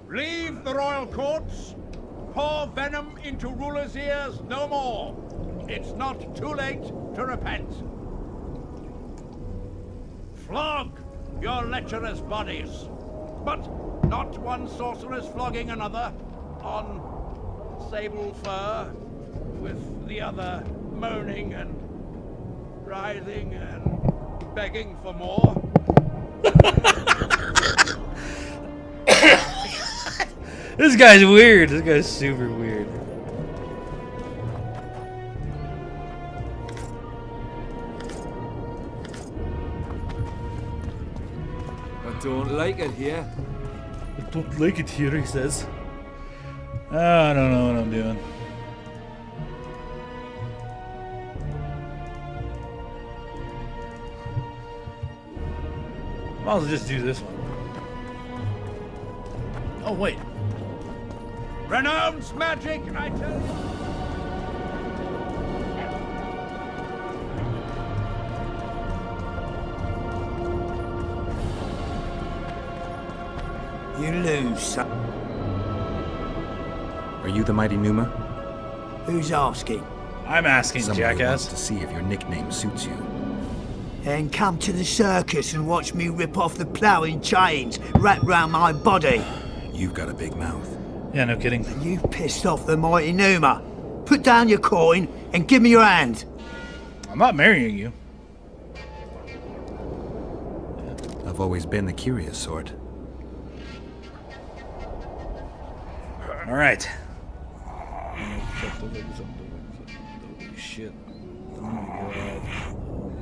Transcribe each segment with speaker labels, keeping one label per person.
Speaker 1: Leave the royal courts. Pour venom into rulers' ears no more. It's not too late to repent. Flog your lecherous bodies, but not one sorceress flogging another on sable fur, with the other moaning and writhing and begging for more.
Speaker 2: This guy's weird. This guy's super weird.
Speaker 3: I don't like it here.
Speaker 2: I don't like it here, he says. I don't know what I'm doing. Might as well just do this one. Oh, wait.
Speaker 1: Renounce magic, I tell you.
Speaker 4: You lose, son.
Speaker 5: Are you the mighty Numa?
Speaker 4: Who's asking?
Speaker 2: I'm asking,
Speaker 5: Someone who wants
Speaker 2: jackass.
Speaker 5: to see if your nickname suits you.
Speaker 4: Then come to the circus and watch me rip off the ploughing chains wrapped round my body.
Speaker 5: You've got a big mouth.
Speaker 2: Yeah, no kidding.
Speaker 4: You pissed off the mighty Numa. Put down your coin and give me your hand.
Speaker 2: I'm not marrying you.
Speaker 5: I've always been the curious sort.
Speaker 2: All right. Holy shit. Oh my god. Oh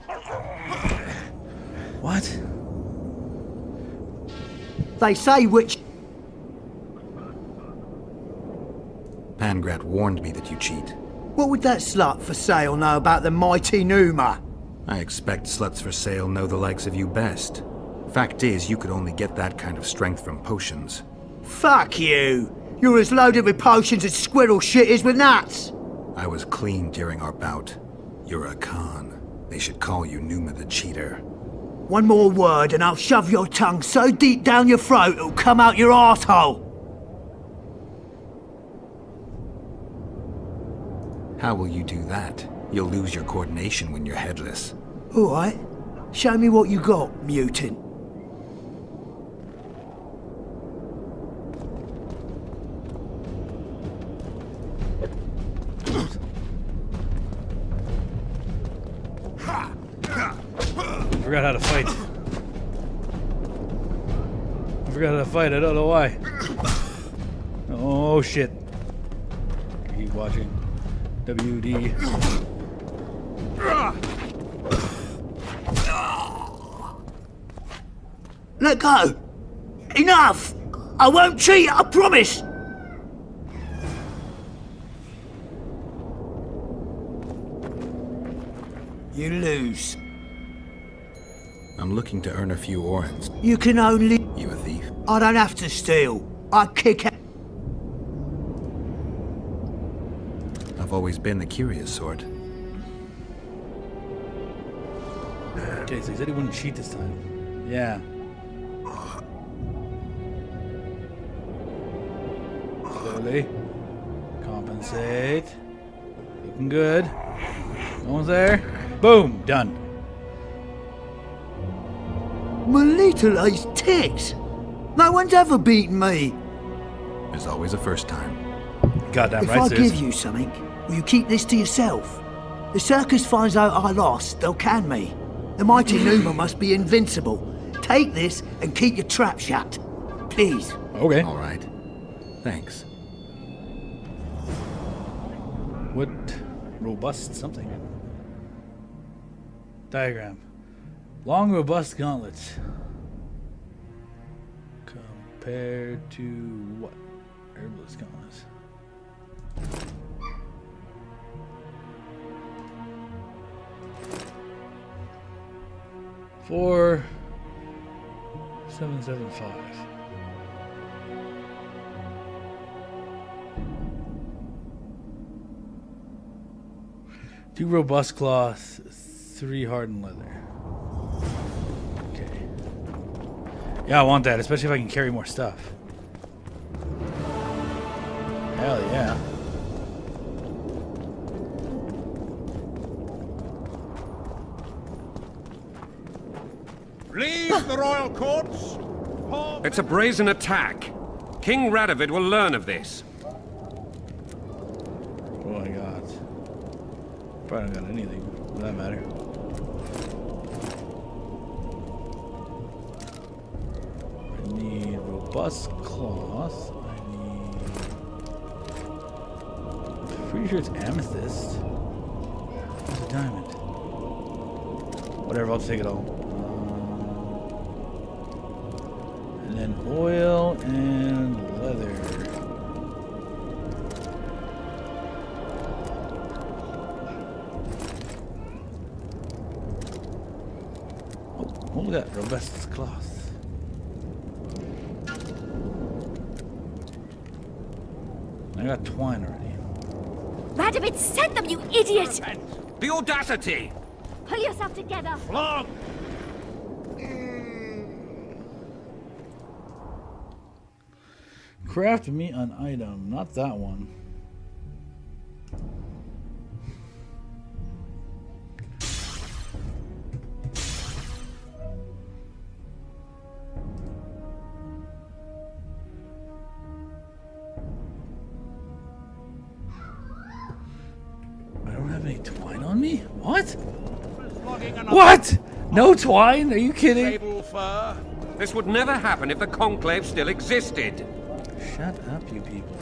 Speaker 2: my god. What?
Speaker 4: They say which...
Speaker 5: Pangrat warned me that you cheat.
Speaker 4: What would that slut for sale know about the mighty Numa?
Speaker 5: I expect sluts for sale know the likes of you best. Fact is, you could only get that kind of strength from potions.
Speaker 4: Fuck you! You're as loaded with potions as squirrel shit is with nuts!
Speaker 5: I was clean during our bout. You're a con. They should call you Numa the Cheater.
Speaker 4: One more word and I'll shove your tongue so deep down your throat it'll come out your arsehole.
Speaker 5: How will you do that? You'll lose your coordination when you're headless.
Speaker 4: Alright. Show me what you got, mutant.
Speaker 2: I forgot how to fight. I forgot how to fight. I don't know why. Oh shit. Keep watching. WD.
Speaker 4: Let go! Enough! I won't cheat, I promise! You lose.
Speaker 5: I'm looking to earn a few orens.
Speaker 4: You can only...
Speaker 5: You a thief?
Speaker 4: I don't have to steal. I kick out...
Speaker 5: I've always been the curious sort.
Speaker 2: Okay, so he said he wouldn't cheat this time. Yeah. Slowly. Compensate. Looking good. Almost there. Boom! Done.
Speaker 4: My little ace tits! No one's ever beaten me.
Speaker 5: There's always a first time.
Speaker 2: Goddamn
Speaker 4: If
Speaker 2: right,
Speaker 4: I
Speaker 2: sis.
Speaker 4: give you something, will you keep this to yourself? The circus finds out I lost, they'll can me. The mighty Numa must be invincible. Take this and keep your trap shut. Please.
Speaker 2: Okay.
Speaker 5: All right. Thanks.
Speaker 2: What robust something? Diagram. Long, robust gauntlets. Compared to what? Herbalist gauntlets. $4,775. Two robust cloth, 3 hardened leather. Okay. Yeah, I want that, especially if I can carry more stuff. Hell yeah.
Speaker 1: Leave the royal courts. Paul
Speaker 6: It's a brazen attack. King Radovid will learn of this.
Speaker 2: Oh my god. Probably don't got anything for that matter. I need robust cloth. I need. I'm pretty sure it's amethyst. It's a diamond. Whatever, I'll take it all. And then oil and leather. Oh, look at that robust cloth. I got twine already.
Speaker 7: Radovid sent them, you idiot!
Speaker 6: The audacity!
Speaker 7: Pull yourself together!
Speaker 1: flog.
Speaker 2: Craft me an item, not that one. I don't have any twine on me? What?
Speaker 1: Flogging another
Speaker 2: What? No twine? Are you kidding?
Speaker 1: sable fur.
Speaker 6: This would never happen if the Conclave still existed.
Speaker 2: Shut up, you people.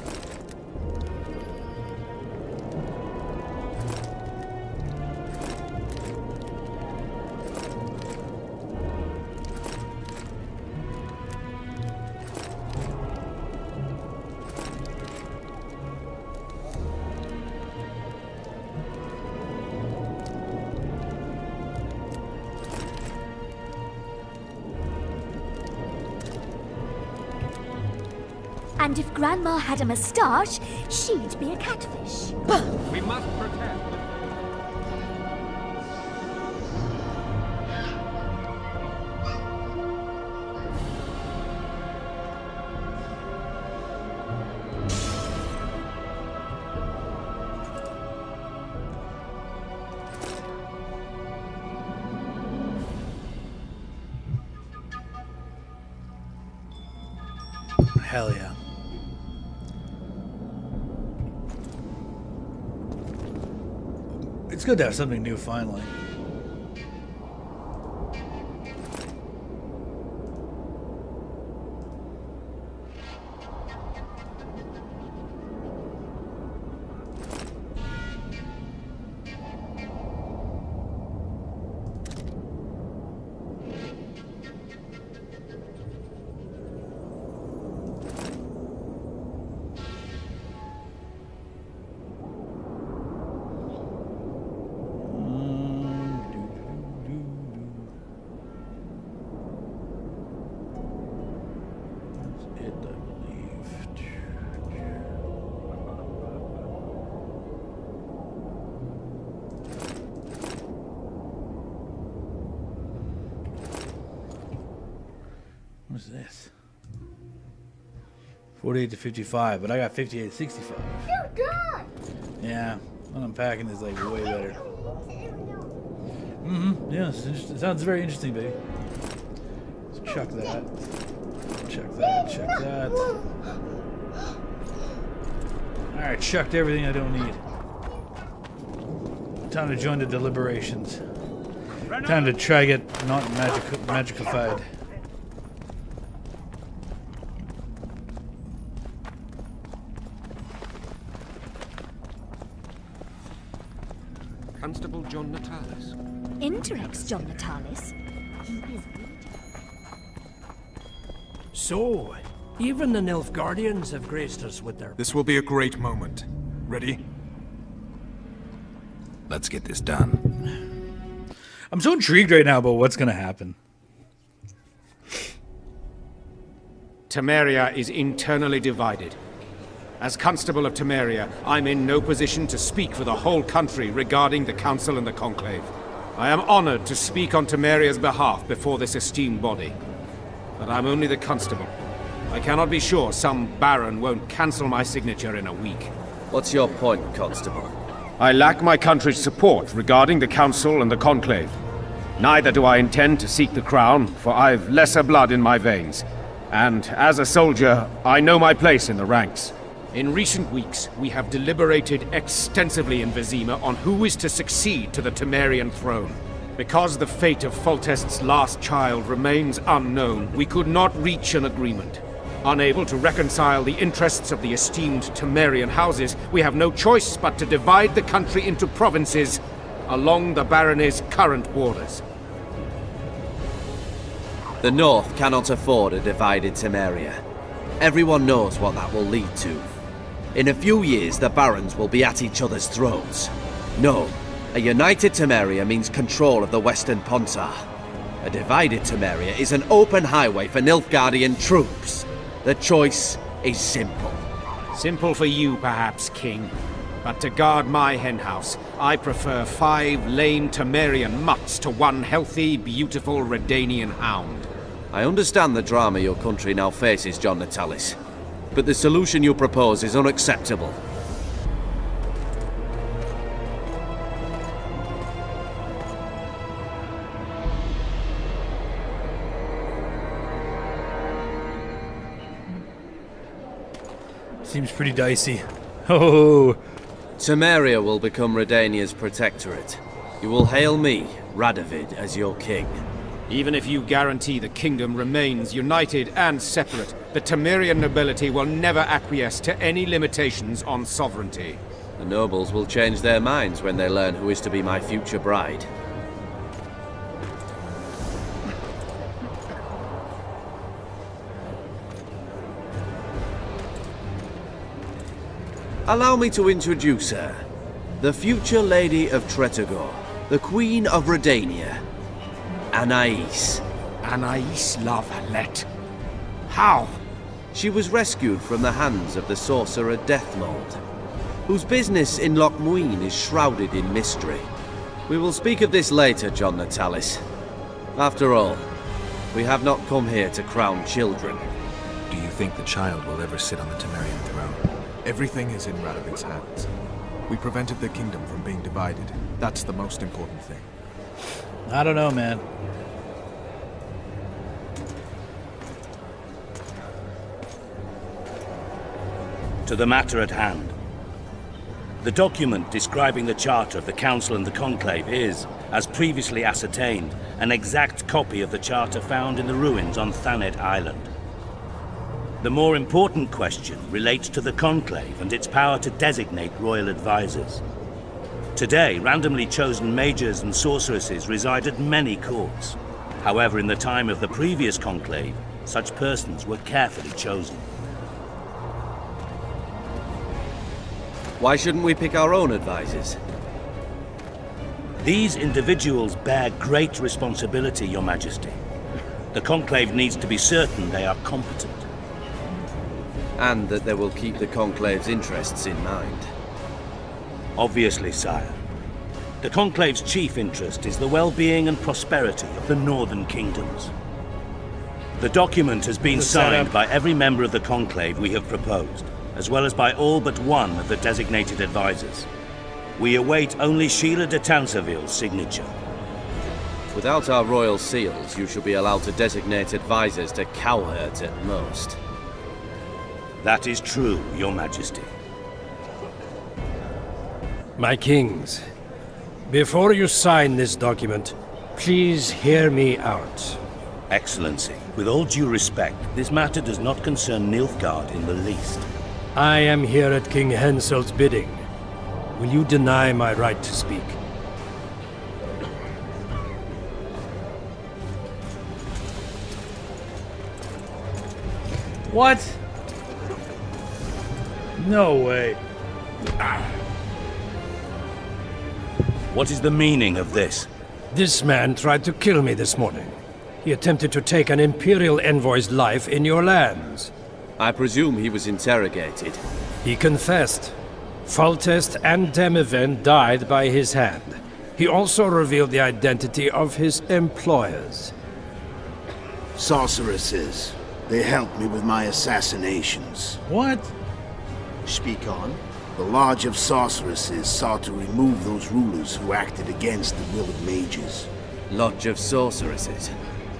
Speaker 7: And if Grandma had a moustache, she'd be a catfish.
Speaker 6: We must protect.
Speaker 2: Hell yeah. It's good to have something new finally. What's this? 48 to 55, but I got 58 to 65.
Speaker 7: You're good!
Speaker 2: Yeah, unpacking is like way better. Mm-hmm. Yes, it sounds very interesting, baby. So chuck that. Chuck that. Chuck that. Alright, chucked everything I don't need. Time to join the deliberations. Time to try get not magicified.
Speaker 6: Constable John Natalis.
Speaker 7: Interex John Natalis. He is
Speaker 8: So, even the Nilfgaardians have graced us with their...
Speaker 9: This will be a great moment. Ready?
Speaker 5: Let's get this done.
Speaker 2: I'm so intrigued right now about what's gonna happen.
Speaker 10: Temeria is internally divided. As Constable of Temeria, I'm in no position to speak for the whole country regarding the Council and the Conclave. I am honored to speak on Temeria's behalf before this esteemed body. but I'm only the constable. I cannot be sure some baron won't cancel my signature in a week.
Speaker 11: What's your point, Constable?
Speaker 10: I lack my country's support regarding the Council and the Conclave. Neither do I intend to seek the crown, for I've lesser blood in my veins. And as a soldier, I know my place in the ranks. In recent weeks, we have deliberated extensively in Vizima on who is to succeed to the Temerian throne. Because the fate of Foltest's last child remains unknown, we could not reach an agreement. Unable to reconcile the interests of the esteemed Temerian houses, we have no choice but to divide the country into provinces along the barony's current borders.
Speaker 11: The North cannot afford a divided Temeria. Everyone knows what that will lead to. In a few years, the barons will be at each other's throats. No, a united Temeria means control of the Western Pontar. A divided Temeria is an open highway for Nilfgaardian troops. The choice is simple.
Speaker 10: Simple for you, perhaps, King. But to guard my henhouse, I prefer 5 lame Temerian mutts to 1 healthy, beautiful Redanian hound.
Speaker 11: I understand the drama your country now faces, John Natalis. But the solution you propose is unacceptable.
Speaker 2: Seems pretty dicey. Oh.
Speaker 11: Temeria will become Redania's protectorate. You will hail me, Radovid, as your king.
Speaker 10: Even if you guarantee the kingdom remains united and separate, the Temerian nobility will never acquiesce to any limitations on sovereignty.
Speaker 11: The nobles will change their minds when they learn who is to be my future bride. Allow me to introduce her. The future Lady of Tretogor, the Queen of Redania, Anais.
Speaker 10: Anais la Valette? How?
Speaker 11: She was rescued from the hands of the sorcerer Deathmold, whose business in Loch Muin is shrouded in mystery. We will speak of this later, John Natalis. After all, we have not come here to crown children.
Speaker 5: Do you think the child will ever sit on the Temerian throne?
Speaker 9: Everything is in Radovid's hands. We prevented the kingdom from being divided. That's the most important thing.
Speaker 2: I don't know, man.
Speaker 12: To the matter at hand. The document describing the charter of the Council and the Conclave is, as previously ascertained, an exact copy of the charter found in the ruins on Thanet Island. The more important question relates to the Conclave and its power to designate royal advisors. Today, randomly chosen mages and sorceresses reside at many courts. However, in the time of the previous Conclave, such persons were carefully chosen.
Speaker 11: Why shouldn't we pick our own advisors?
Speaker 12: These individuals bear great responsibility, Your Majesty. The Conclave needs to be certain they are competent.
Speaker 11: And that they will keep the Conclave's interests in mind.
Speaker 12: Obviously, sire. The Conclave's chief interest is the well-being and prosperity of the northern kingdoms. The document has been signed by every member of the Conclave we have proposed, as well as by all but one of the designated advisors. We await only Sheila de Tanseville's signature.
Speaker 11: Without our royal seals, you should be allowed to designate advisors to cowherds at most.
Speaker 12: That is true, Your Majesty.
Speaker 8: My kings, before you sign this document, please hear me out.
Speaker 12: Excellency, with all due respect, this matter does not concern Nilfgaard in the least.
Speaker 8: I am here at King Henselt's bidding. Will you deny my right to speak?
Speaker 2: What? No way.
Speaker 12: What is the meaning of this?
Speaker 8: This man tried to kill me this morning. He attempted to take an Imperial envoy's life in your lands.
Speaker 11: I presume he was interrogated.
Speaker 8: He confessed. Foltest and Demiven died by his hand. He also revealed the identity of his employers.
Speaker 13: Sorceresses. They helped me with my assassinations.
Speaker 2: What?
Speaker 13: Speak on. The Lodge of Sorceresses sought to remove those rulers who acted against the will of mages.
Speaker 11: Lodge of Sorceresses?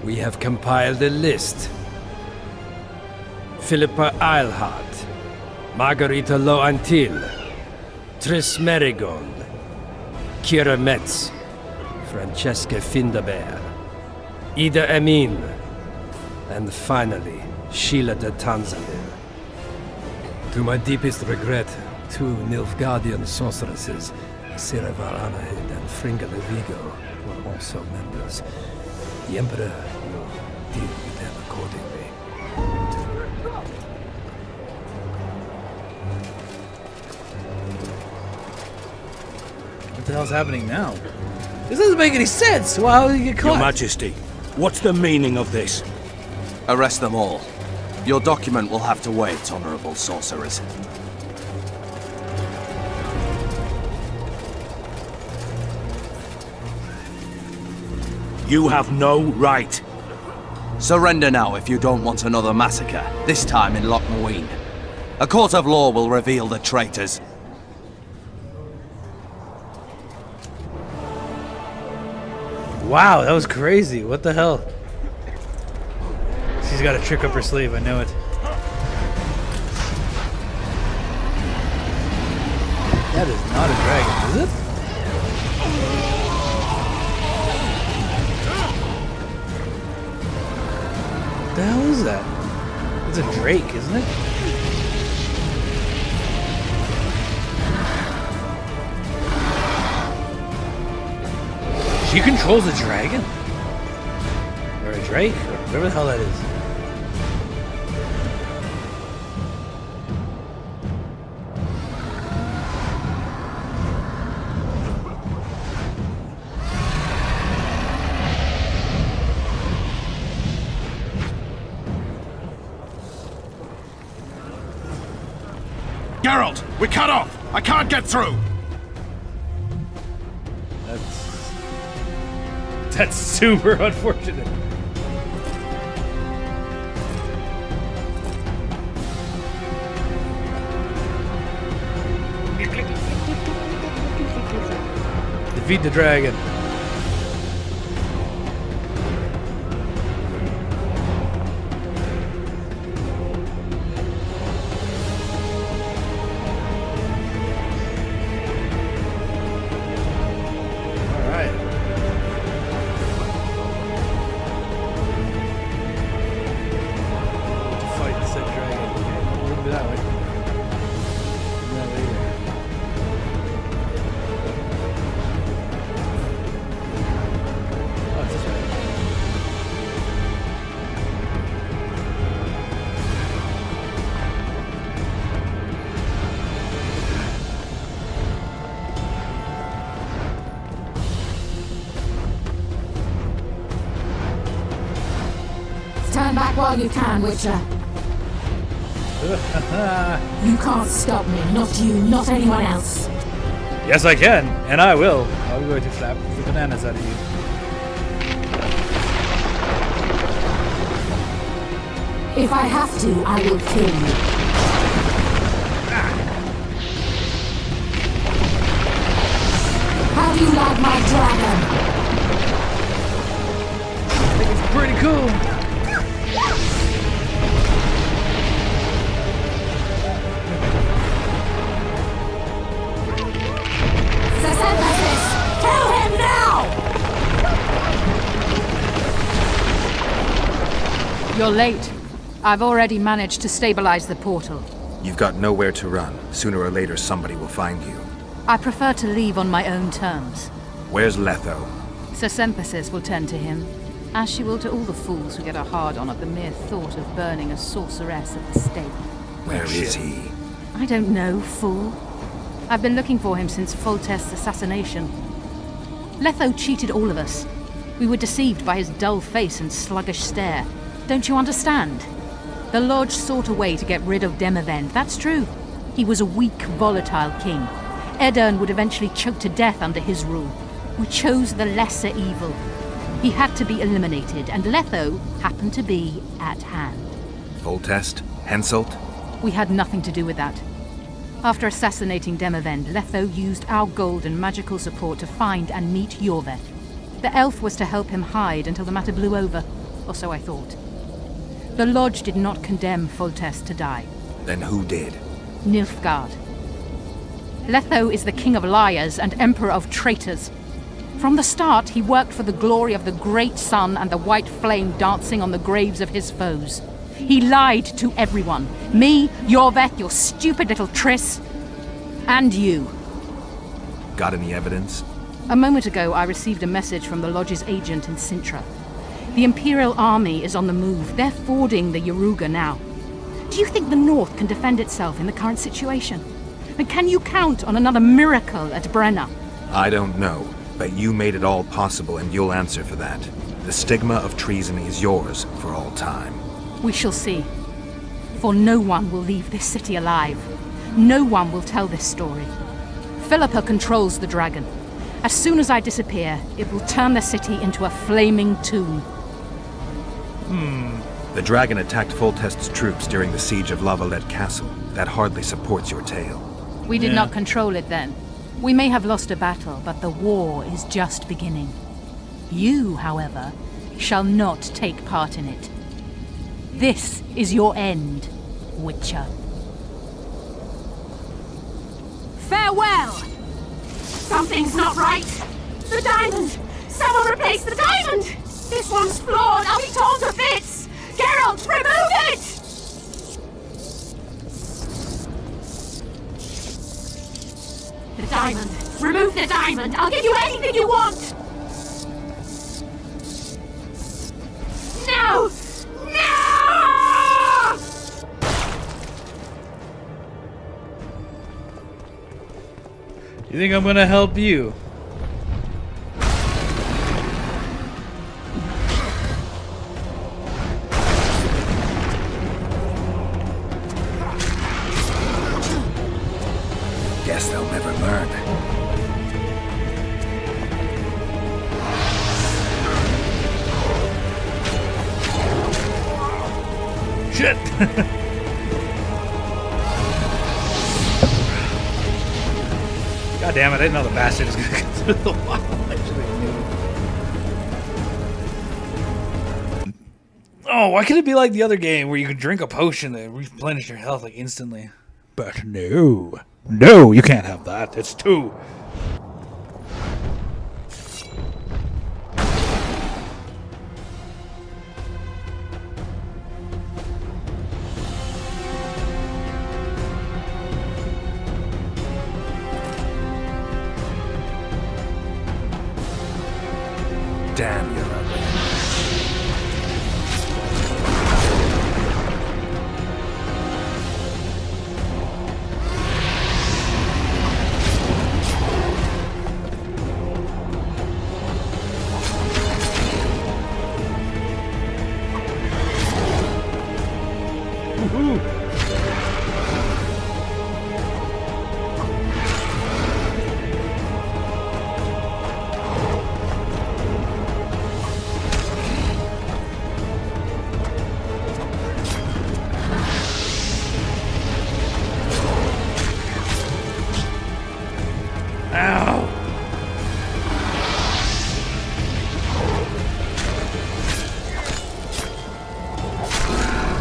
Speaker 8: We have compiled a list. Philippa Eilhart, Margarita Loantil, Triss Merigold, Kira Metz, Francesca Findabair, Ida Amin, and finally, Sheila de Tanzanil. To my deepest regret, 2 Nilfgaardian sorceresses, Siravar Anahid and Fringala Vigo, were also members. The Emperor will deal with them accordingly.
Speaker 2: What the hell's happening now? This doesn't make any sense. How did you get caught?
Speaker 12: Your Majesty, what's the meaning of this?
Speaker 11: Arrest them all. Your document will have to wait, Honorable Sorceress.
Speaker 12: You have no right.
Speaker 11: Surrender now if you don't want another massacre, this time in Lochmuine. A court of law will reveal the traitors.
Speaker 2: Wow, that was crazy. What the hell? She's got a trick up her sleeve, I know it. That is not a dragon, is it? What the hell is that? It's a drake, isn't it? She controls a dragon? Or a drake? Or whatever the hell that is.
Speaker 1: Geralt, we're cut off! I can't get through!
Speaker 2: That's super unfortunate. Defeat the dragon.
Speaker 14: Turn back while you can, Witcher. You can't stop me. Not you, not anyone else.
Speaker 2: Yes, I can, and I will. I'm going to slap the bananas out of you.
Speaker 14: If I have to, I will kill you. How do you like my dragon?
Speaker 2: I think it's pretty cool.
Speaker 14: Kill him now!
Speaker 15: You're late. I've already managed to stabilize the portal.
Speaker 5: You've got nowhere to run. Sooner or later, somebody will find you.
Speaker 15: I prefer to leave on my own terms.
Speaker 5: Where's Letho?
Speaker 15: Sir Sempesis will tend to him, as she will to all the fools who get a hard-on at the mere thought of burning a sorceress at the stake.
Speaker 5: Where is he?
Speaker 15: I don't know, fool. I've been looking for him since Foltest's assassination. Letho cheated all of us. We were deceived by his dull face and sluggish stare. Don't you understand? The Lodge sought a way to get rid of Demavend, that's true. He was a weak, volatile king. Edirn would eventually choke to death under his rule. We chose the lesser evil. He had to be eliminated, and Letho happened to be at hand.
Speaker 5: Foltest? Henselt?
Speaker 15: We had nothing to do with that. After assassinating Demavend, Letho used our gold and magical support to find and meet Yorveth. The elf was to help him hide until the matter blew over, or so I thought. The Lodge did not condemn Foltest to die.
Speaker 5: Then who did?
Speaker 15: Nilfgaard. Letho is the king of liars and emperor of traitors. From the start, he worked for the glory of the great sun and the white flame dancing on the graves of his foes. He lied to everyone. Me, Yorveth, your stupid little Triss, and you.
Speaker 5: Got any evidence?
Speaker 15: A moment ago, I received a message from the Lodge's agent in Sintra. The Imperial Army is on the move. They're fording the Yaruga now. Do you think the North can defend itself in the current situation? And can you count on another miracle at Brenna?
Speaker 5: I don't know, but you made it all possible and you'll answer for that. The stigma of treason is yours for all time.
Speaker 15: We shall see. For no one will leave this city alive. No one will tell this story. Philippa controls the dragon. As soon as I disappear, it will turn the city into a flaming tomb.
Speaker 5: The dragon attacked Foltest's troops during the siege of La Valette Castle. That hardly supports your tale.
Speaker 15: We did not control it then. We may have lost a battle, but the war is just beginning. You, however, shall not take part in it. This is your end, Witcher.
Speaker 14: Farewell! Something's not right. The diamond! Someone replace the diamond! This one's flawed. I'll be torn to bits! Geralt, remove it! The diamond. Remove the diamond. I'll give you anything you want! No! No!
Speaker 2: You think I'm gonna help you?
Speaker 5: Guess they'll never learn.
Speaker 2: Shit! God damn it, I didn't know the bastard was gonna go through the wall. Oh, why couldn't it be like the other game where you could drink a potion and replenish your health like instantly? But no. No, you can't have that. It's 2.
Speaker 5: Damn, you're ugly.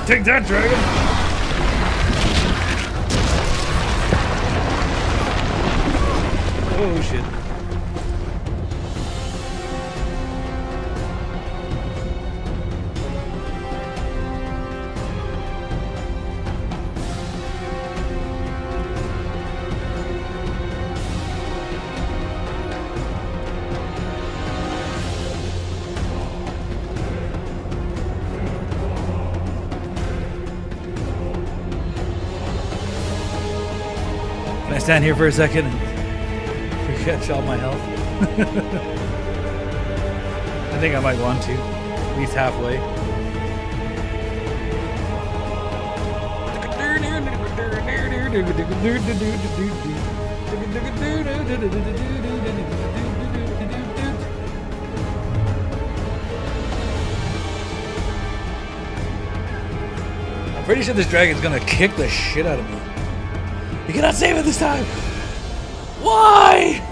Speaker 2: Take that, dragon! Oh shit. Can I stand here for a second and catch all my health? I think I might want to, at least halfway. Pretty sure this dragon's gonna kick the shit out of me. You cannot save it this time! Why?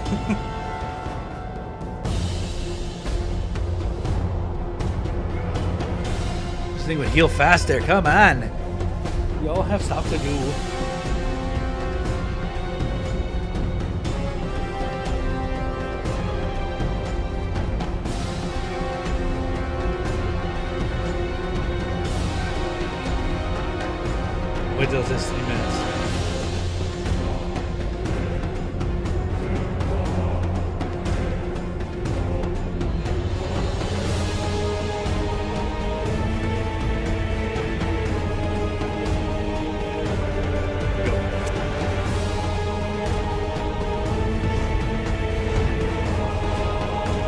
Speaker 2: This thing would heal faster, come on! We all have stuff to do. Wait till this 3 minutes.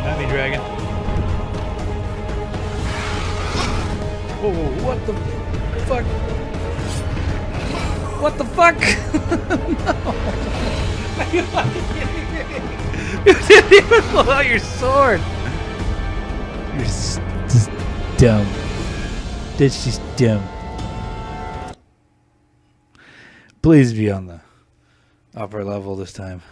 Speaker 2: At me, dragon. Whoa, what the fuck? What the fuck? No! Are you fucking kidding me? You didn't even pull out your sword! You're just dumb. That's just dumb. Please be on the upper level this time.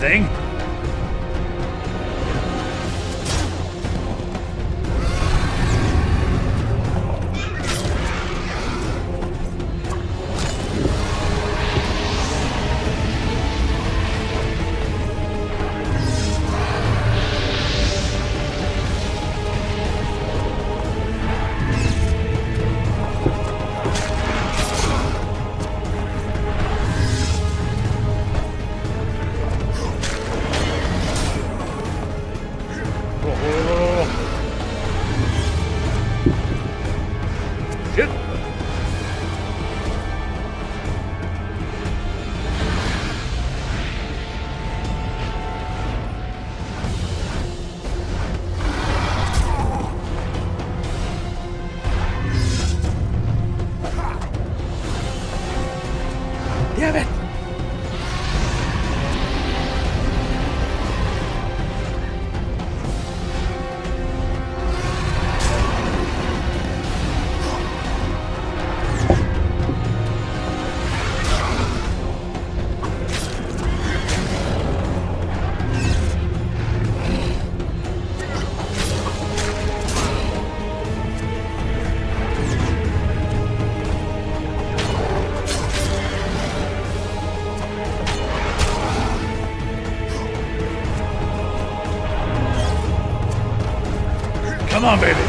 Speaker 2: Thing. Damn it! Come on, baby.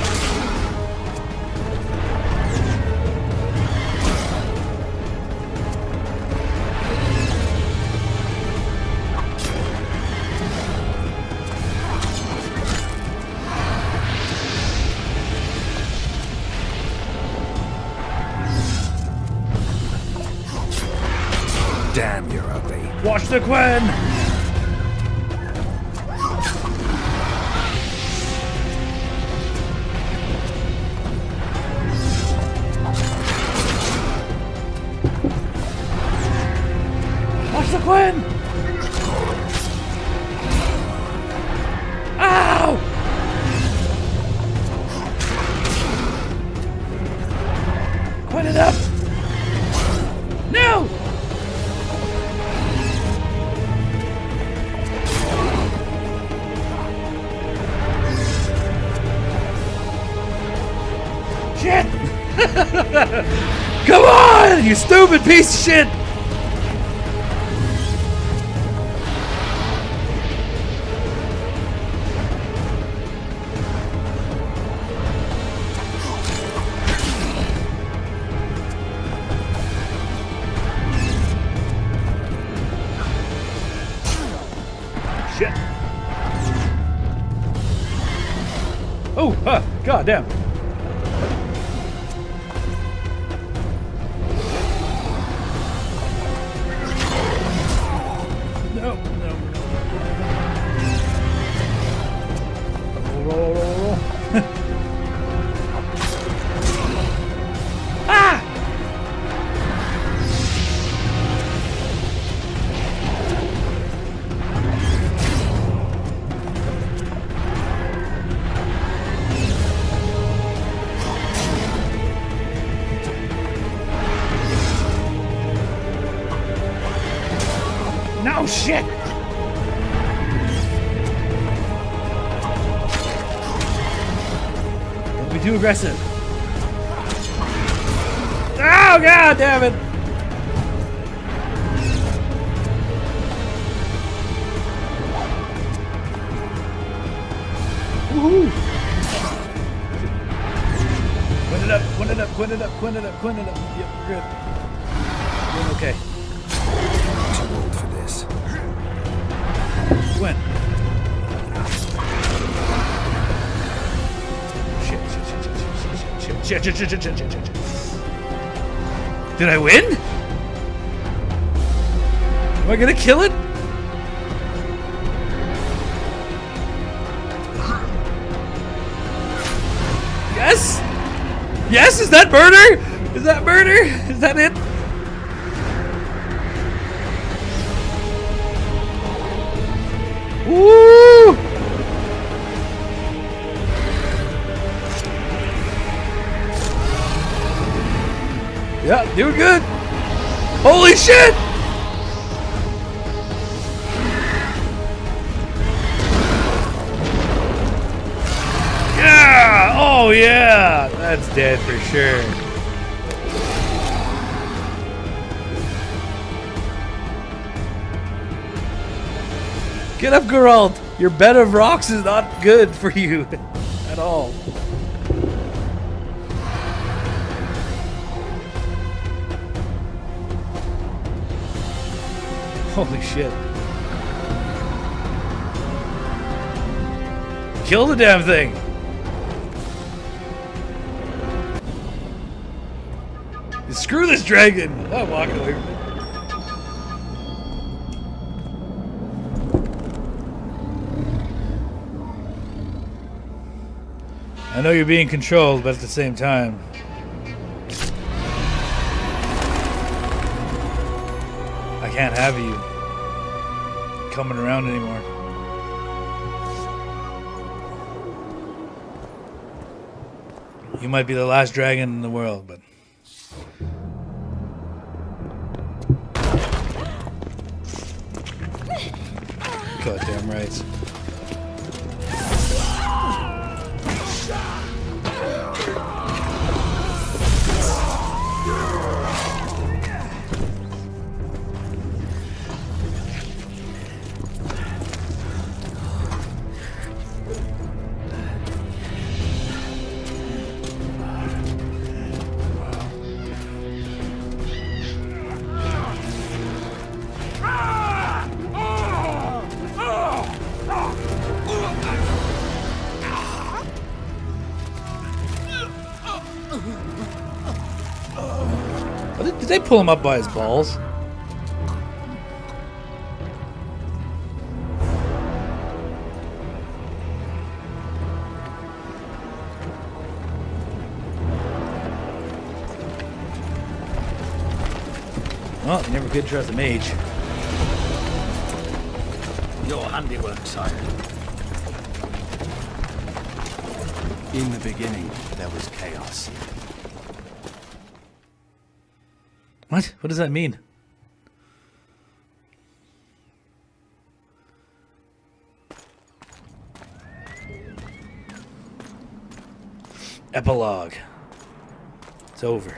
Speaker 5: Damn, you're ugly.
Speaker 2: Watch the Gwen! Master Quinn! Ow! Quinn it up! No! Shit! Come on, you stupid piece of shit! Shit! Oh, god damn. No, no. Roll. Ah! No shit! Don't be too aggressive. Oh god damn it! Woohoo! Quinn it up. Yep, we're good. Doing okay.
Speaker 5: Too old for this.
Speaker 2: When? Shit. Did I win? Am I gonna kill it? Yes? Yes? Is that murder? Is that murder? Is that it? Woo! Yeah, doing good. Holy shit! Yeah! Oh yeah! That's dead for sure. Get up, Geralt! Your bed of rocks is not good for you at all. Holy shit. Kill the damn thing! Screw this dragon! I'm walking away from it. I know you're being controlled, but at the same time... I can't have you coming around anymore. You might be the last dragon in the world, but... Goddamn right. Did they pull him up by his balls? Well, you never could trust a mage. Your handiwork, sire.
Speaker 16: In the beginning, there was chaos.
Speaker 2: What? What does that mean? Epilogue. It's over.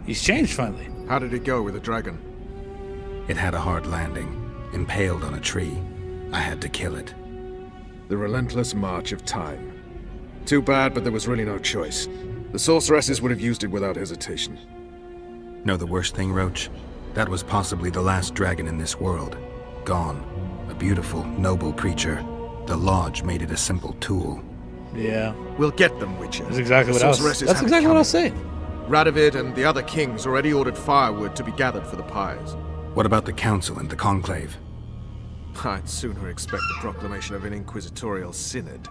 Speaker 2: He's changed finally.
Speaker 9: How did it go with the dragon?
Speaker 5: It had a hard landing, impaled on a tree. I had to kill it.
Speaker 9: The relentless march of time. Too bad, but there was really no choice. The sorceresses would have used it without hesitation.
Speaker 5: Know the worst thing, Roach? That was possibly the last dragon in this world. Gone. A beautiful, noble creature. The Lodge made it a simple tool.
Speaker 2: Yeah.
Speaker 9: We'll get them, Witcher.
Speaker 2: That's exactly what I was. That's exactly what I was saying.
Speaker 9: Radovid and the other kings already ordered firewood to be gathered for the pyres.
Speaker 5: What about the Council and the Conclave?
Speaker 9: I'd sooner expect the proclamation of an inquisitorial synod.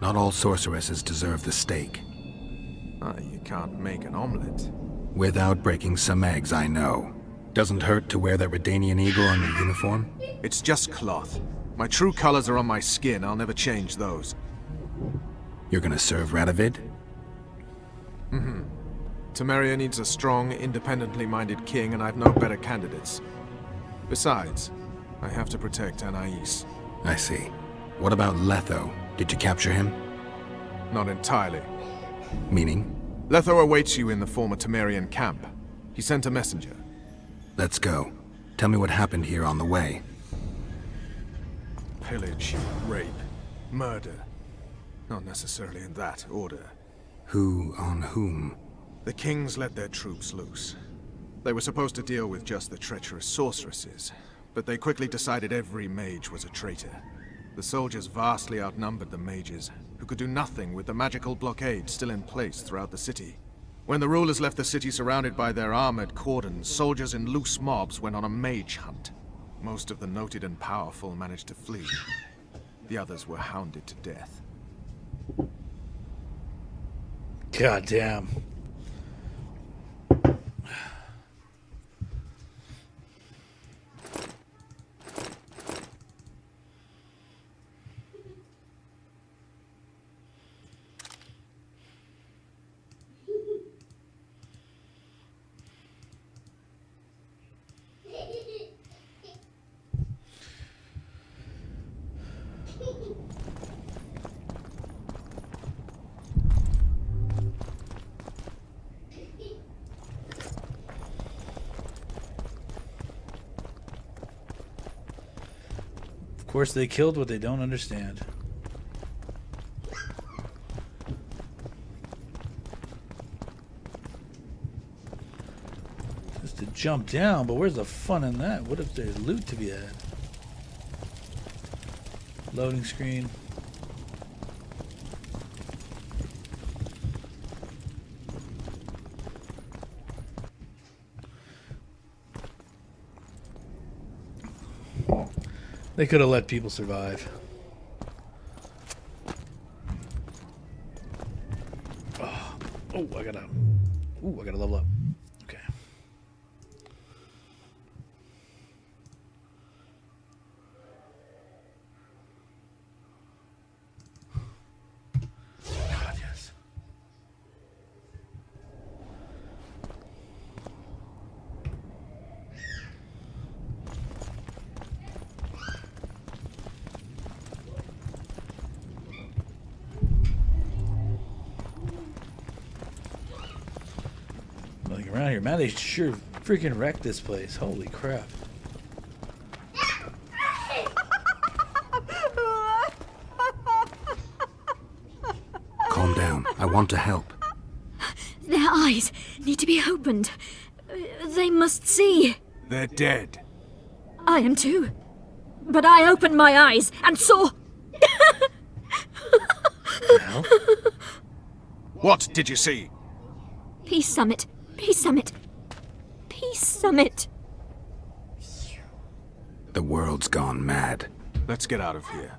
Speaker 5: Not all sorceresses deserve the stake.
Speaker 9: You can't make an omelette.
Speaker 5: Without breaking some eggs, I know. Doesn't hurt to wear that Redanian eagle on your uniform?
Speaker 9: It's just cloth. My true colors are on my skin. I'll never change those.
Speaker 5: You're gonna serve Radovid?
Speaker 9: Mm-hmm. Temeria needs a strong, independently minded king, and I've no better candidates. Besides, I have to protect Anais.
Speaker 5: I see. What about Letho? Did you capture him?
Speaker 9: Not entirely.
Speaker 5: Meaning?
Speaker 9: Letho awaits you in the former Temerian camp. He sent a messenger.
Speaker 5: Let's go. Tell me what happened here on the way.
Speaker 9: Pillage, rape, murder. Not necessarily in that order.
Speaker 5: Who on whom?
Speaker 9: The kings let their troops loose. They were supposed to deal with just the treacherous sorceresses, but they quickly decided every mage was a traitor. The soldiers vastly outnumbered the mages, who could do nothing with the magical blockade still in place throughout the city. When the rulers left the city surrounded by their armored cordons, soldiers in loose mobs went on a mage hunt. Most of the noted and powerful managed to flee. The others were hounded to death.
Speaker 2: God damn. Of course, they killed what they don't understand. Just to jump down, but where's the fun in that? What if there's loot to be had? Loading screen. They could have let people survive. Oh, I gotta level up. Okay. God, yes. Around here, man, they sure freaking wrecked this place. Holy crap.
Speaker 5: Calm down. I want to help.
Speaker 7: Their eyes need to be opened. They must see.
Speaker 9: They're dead.
Speaker 7: I am too. But I opened my eyes and saw...
Speaker 9: What did you see?
Speaker 7: Peace Summit. Peace Summit. Peace Summit.
Speaker 5: The world's gone mad.
Speaker 9: Let's get out of here.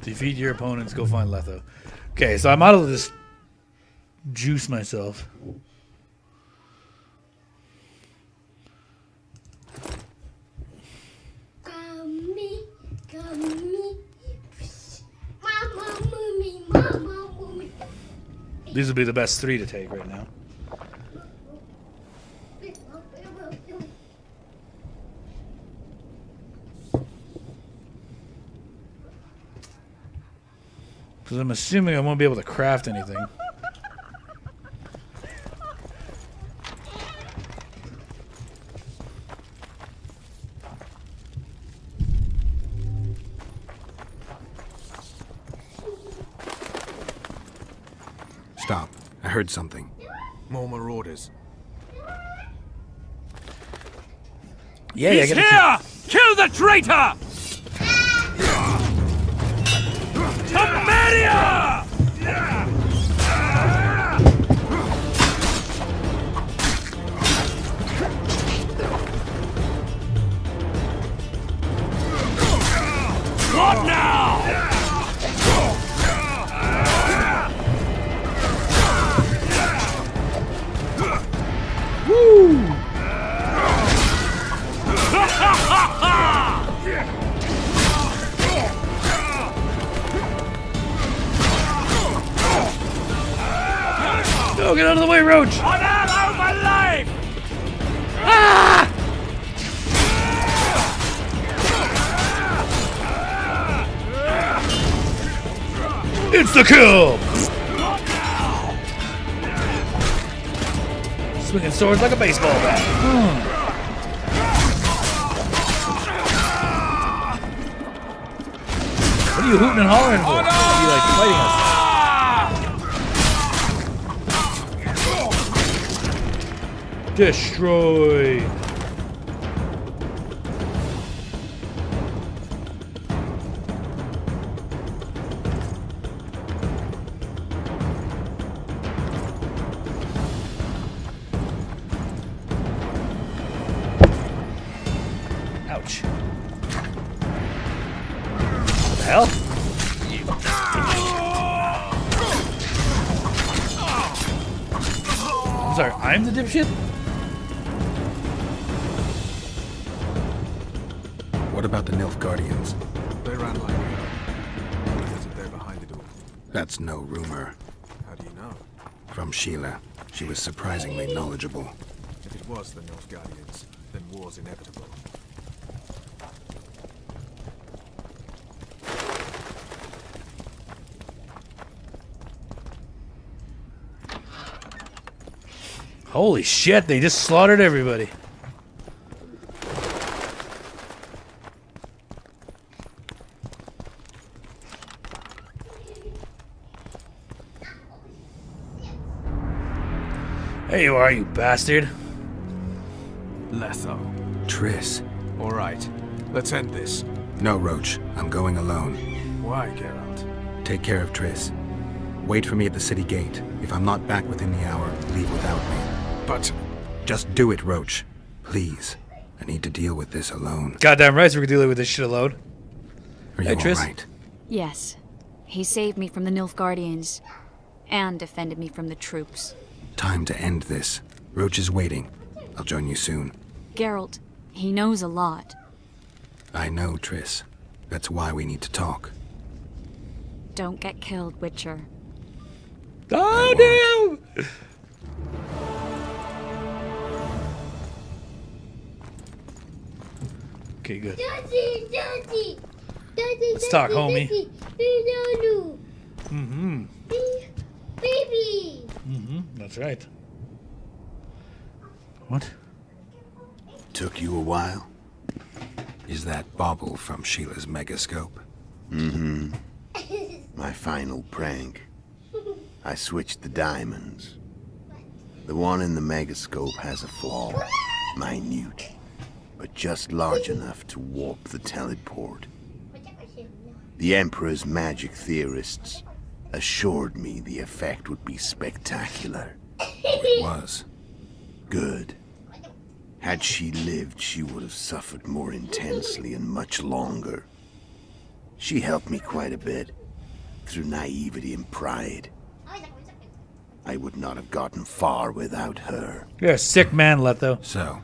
Speaker 2: Defeat your opponents, go find Letho. Okay, so I might as well just juice myself. These would be the best 3 to take right now. Because I'm assuming I won't be able to craft anything.
Speaker 5: Stop. I heard something.
Speaker 9: More marauders.
Speaker 2: Yeah,
Speaker 6: He's here! Kill the traitor! Temeria! What now?
Speaker 2: Woo! No, get out of the way, Roach!
Speaker 6: I'm out of my life!
Speaker 2: Ah! It's the kill! Swinging swords like a baseball bat. What are you hooting and hollering for? Are you like fighting us? Destroy. Ouch. What the hell? I'm sorry, I'm the dipshit?
Speaker 5: What about the Nilfgaardians?
Speaker 9: They ran like hell. What is it they're behind it all?
Speaker 5: That's no rumor.
Speaker 9: How do you know?
Speaker 5: From Sheila. She was surprisingly knowledgeable.
Speaker 9: If it was the Nilfgaardians, then war's inevitable.
Speaker 2: Holy shit, they just slaughtered everybody. There you are, you bastard.
Speaker 9: Letho.
Speaker 5: Triss.
Speaker 9: All right, let's end this.
Speaker 5: No, Roach. I'm going alone.
Speaker 9: Why, Geralt?
Speaker 5: Take care of Triss. Wait for me at the city gate. If I'm not back within the hour, leave without me.
Speaker 9: But...
Speaker 5: Just do it, Roach. Please. I need to deal with this alone.
Speaker 2: Goddamn right, so we're dealing with this shit alone.
Speaker 5: Are you
Speaker 2: Hey, Triss?
Speaker 5: alright?
Speaker 7: Yes. He saved me from the Nilfgaardians. And defended me from the troops.
Speaker 5: Time to end this. Roach is waiting. I'll join you soon.
Speaker 7: Geralt, he knows a lot.
Speaker 5: I know, Triss. That's why we need to talk.
Speaker 7: Don't get killed, Witcher.
Speaker 2: Oh, damn! Okay, good. Let's talk, homie. Mm-hmm.
Speaker 14: Baby!
Speaker 2: Mm-hmm, that's right. What?
Speaker 13: Took you a while?
Speaker 5: Is that Bauble from Sheila's megascope?
Speaker 13: Mm-hmm. My final prank. I switched the diamonds. The one in the megascope has a flaw. Minute. But just large enough to warp the teleport. The Emperor's magic theorists assured me the effect would be spectacular.
Speaker 5: It was.
Speaker 13: Good. Had she lived, she would have suffered more intensely and much longer. She helped me quite a bit, through naivety and pride. I would not have gotten far without her.
Speaker 2: You're a sick man, Letho.
Speaker 5: So,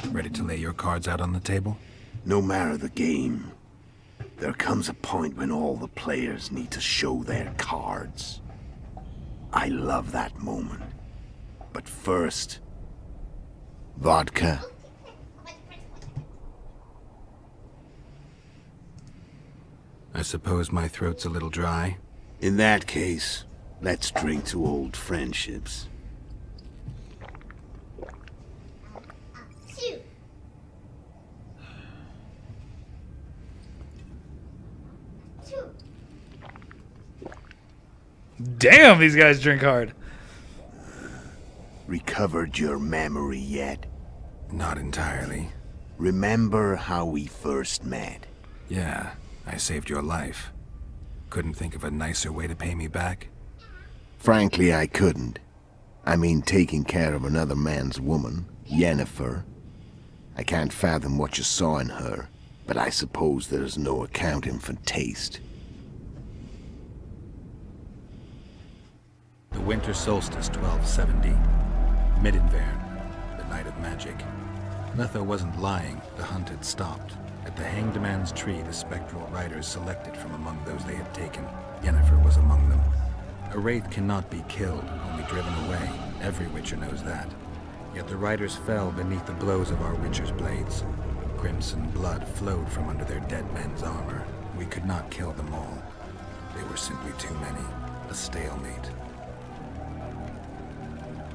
Speaker 5: ready to lay your cards out on the table?
Speaker 13: No matter the game, there comes a point when all the players need to show their cards. I love that moment. But first, vodka.
Speaker 5: I suppose my throat's a little dry.
Speaker 13: In that case, let's drink to old friendships.
Speaker 2: Damn, these guys drink hard.
Speaker 13: Recovered your memory yet?
Speaker 5: Not entirely.
Speaker 13: Remember how we first met?
Speaker 5: Yeah, I saved your life. Couldn't think of a nicer way to pay me back?
Speaker 13: Frankly, I couldn't. I mean, taking care of another man's woman, Yennefer. I can't fathom what you saw in her, but I suppose there's no accounting for taste.
Speaker 5: The winter solstice, 1270. Midinvern, the night of magic. Letho wasn't lying, the hunt had stopped. At the Hanged Man's Tree, the spectral riders selected from among those they had taken. Yennefer was among them. A wraith cannot be killed, only driven away. Every witcher knows that. Yet the riders fell beneath the blows of our witcher's blades. Crimson blood flowed from under their dead men's armor. We could not kill them all. They were simply too many. A stalemate.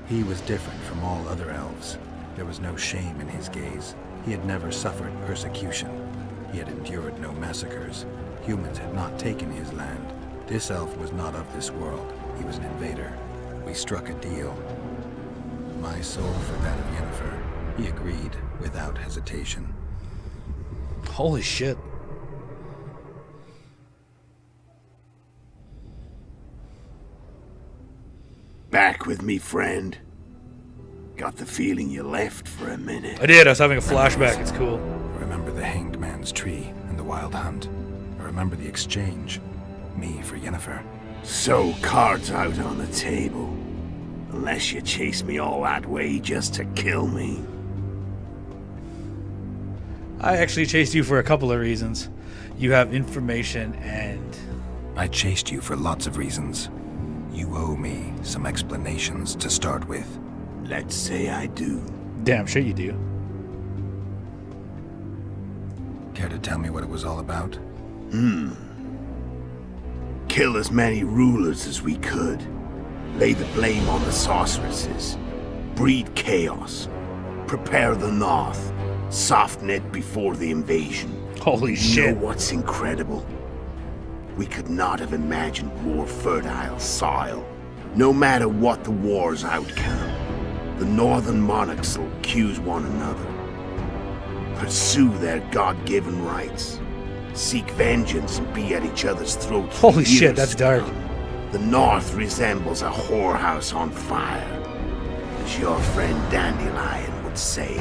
Speaker 5: He was different from all other elves. There was no shame in his gaze. He had never suffered persecution. He had endured no massacres. Humans had not taken his land. This elf was not of this world. He was an invader. We struck a deal. My soul for that of Yennefer. He agreed without hesitation.
Speaker 2: Holy shit.
Speaker 13: Back with me, friend. Got the feeling you left for a minute.
Speaker 2: I did. I was having a flashback. It's cool.
Speaker 5: I remember the Hanged Man's Tree and the Wild Hunt. I remember the exchange. Me for Yennefer.
Speaker 13: So, cards out on the table. Unless you chase me all that way just to kill me.
Speaker 2: I actually chased you for a couple of reasons. You have information and...
Speaker 5: I chased you for lots of reasons. You owe me some explanations to start with.
Speaker 13: Let's say I do.
Speaker 2: Damn sure you do.
Speaker 5: Care to tell me what it was all about?
Speaker 13: Kill as many rulers as we could. Lay the blame on the sorceresses. Breed chaos. Prepare the North. Soften it before the invasion.
Speaker 2: Holy shit.
Speaker 13: You know what's incredible? We could not have imagined more fertile soil. No matter what the war's outcome, the northern monarchs will accuse one another. Pursue their God-given rights. Seek vengeance and be at each other's throats.
Speaker 2: Holy shit, that's dark.
Speaker 13: The North resembles a whorehouse on fire, as your friend Dandelion would say.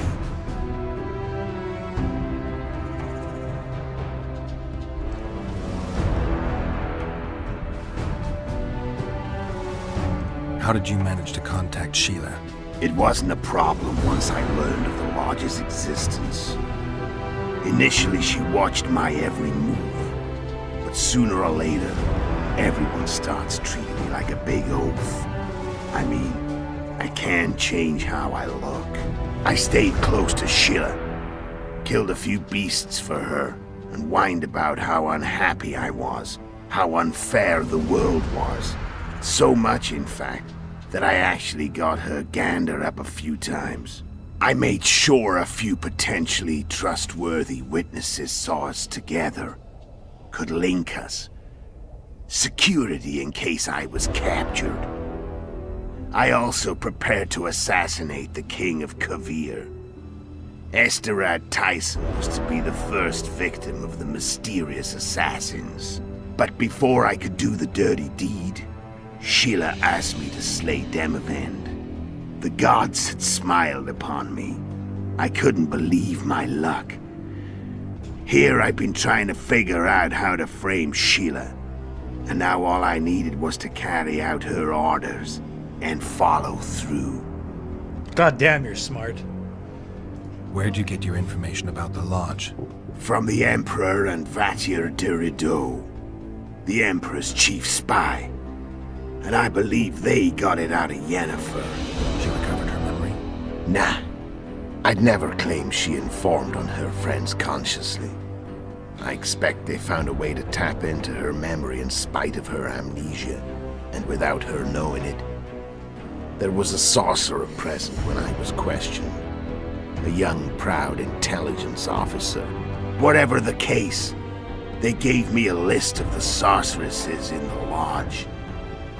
Speaker 5: How did you manage to contact Sheila?
Speaker 13: It wasn't a problem once I learned of the Lodge's existence. Initially, she watched my every move. But sooner or later, everyone starts treating me like a big oaf. I mean, I can't change how I look. I stayed close to Sheila, killed a few beasts for her, and whined about how unhappy I was, how unfair the world was. So much, in fact, that I actually got her gander up a few times. I made sure a few potentially trustworthy witnesses saw us together, could link us. Security in case I was captured. I also prepared to assassinate the King of Kavir. Esterad Tyson was to be the first victim of the mysterious assassins. But before I could do the dirty deed, Sheila asked me to slay Demavend. The gods had smiled upon me. I couldn't believe my luck. Here I've been trying to figure out how to frame Sheila, and now all I needed was to carry out her orders and follow through.
Speaker 2: God damn, you're smart.
Speaker 5: Where'd you get your information about the Lodge?
Speaker 13: From the Emperor and Vatir Dirido, the Emperor's chief spy. And I believe they got it out of Yennefer.
Speaker 5: She recovered her memory?
Speaker 13: Nah. I'd never claim she informed on her friends consciously. I expect they found a way to tap into her memory in spite of her amnesia, and without her knowing it. There was a sorcerer present when I was questioned. A young, proud intelligence officer. Whatever the case, they gave me a list of the sorceresses in the Lodge.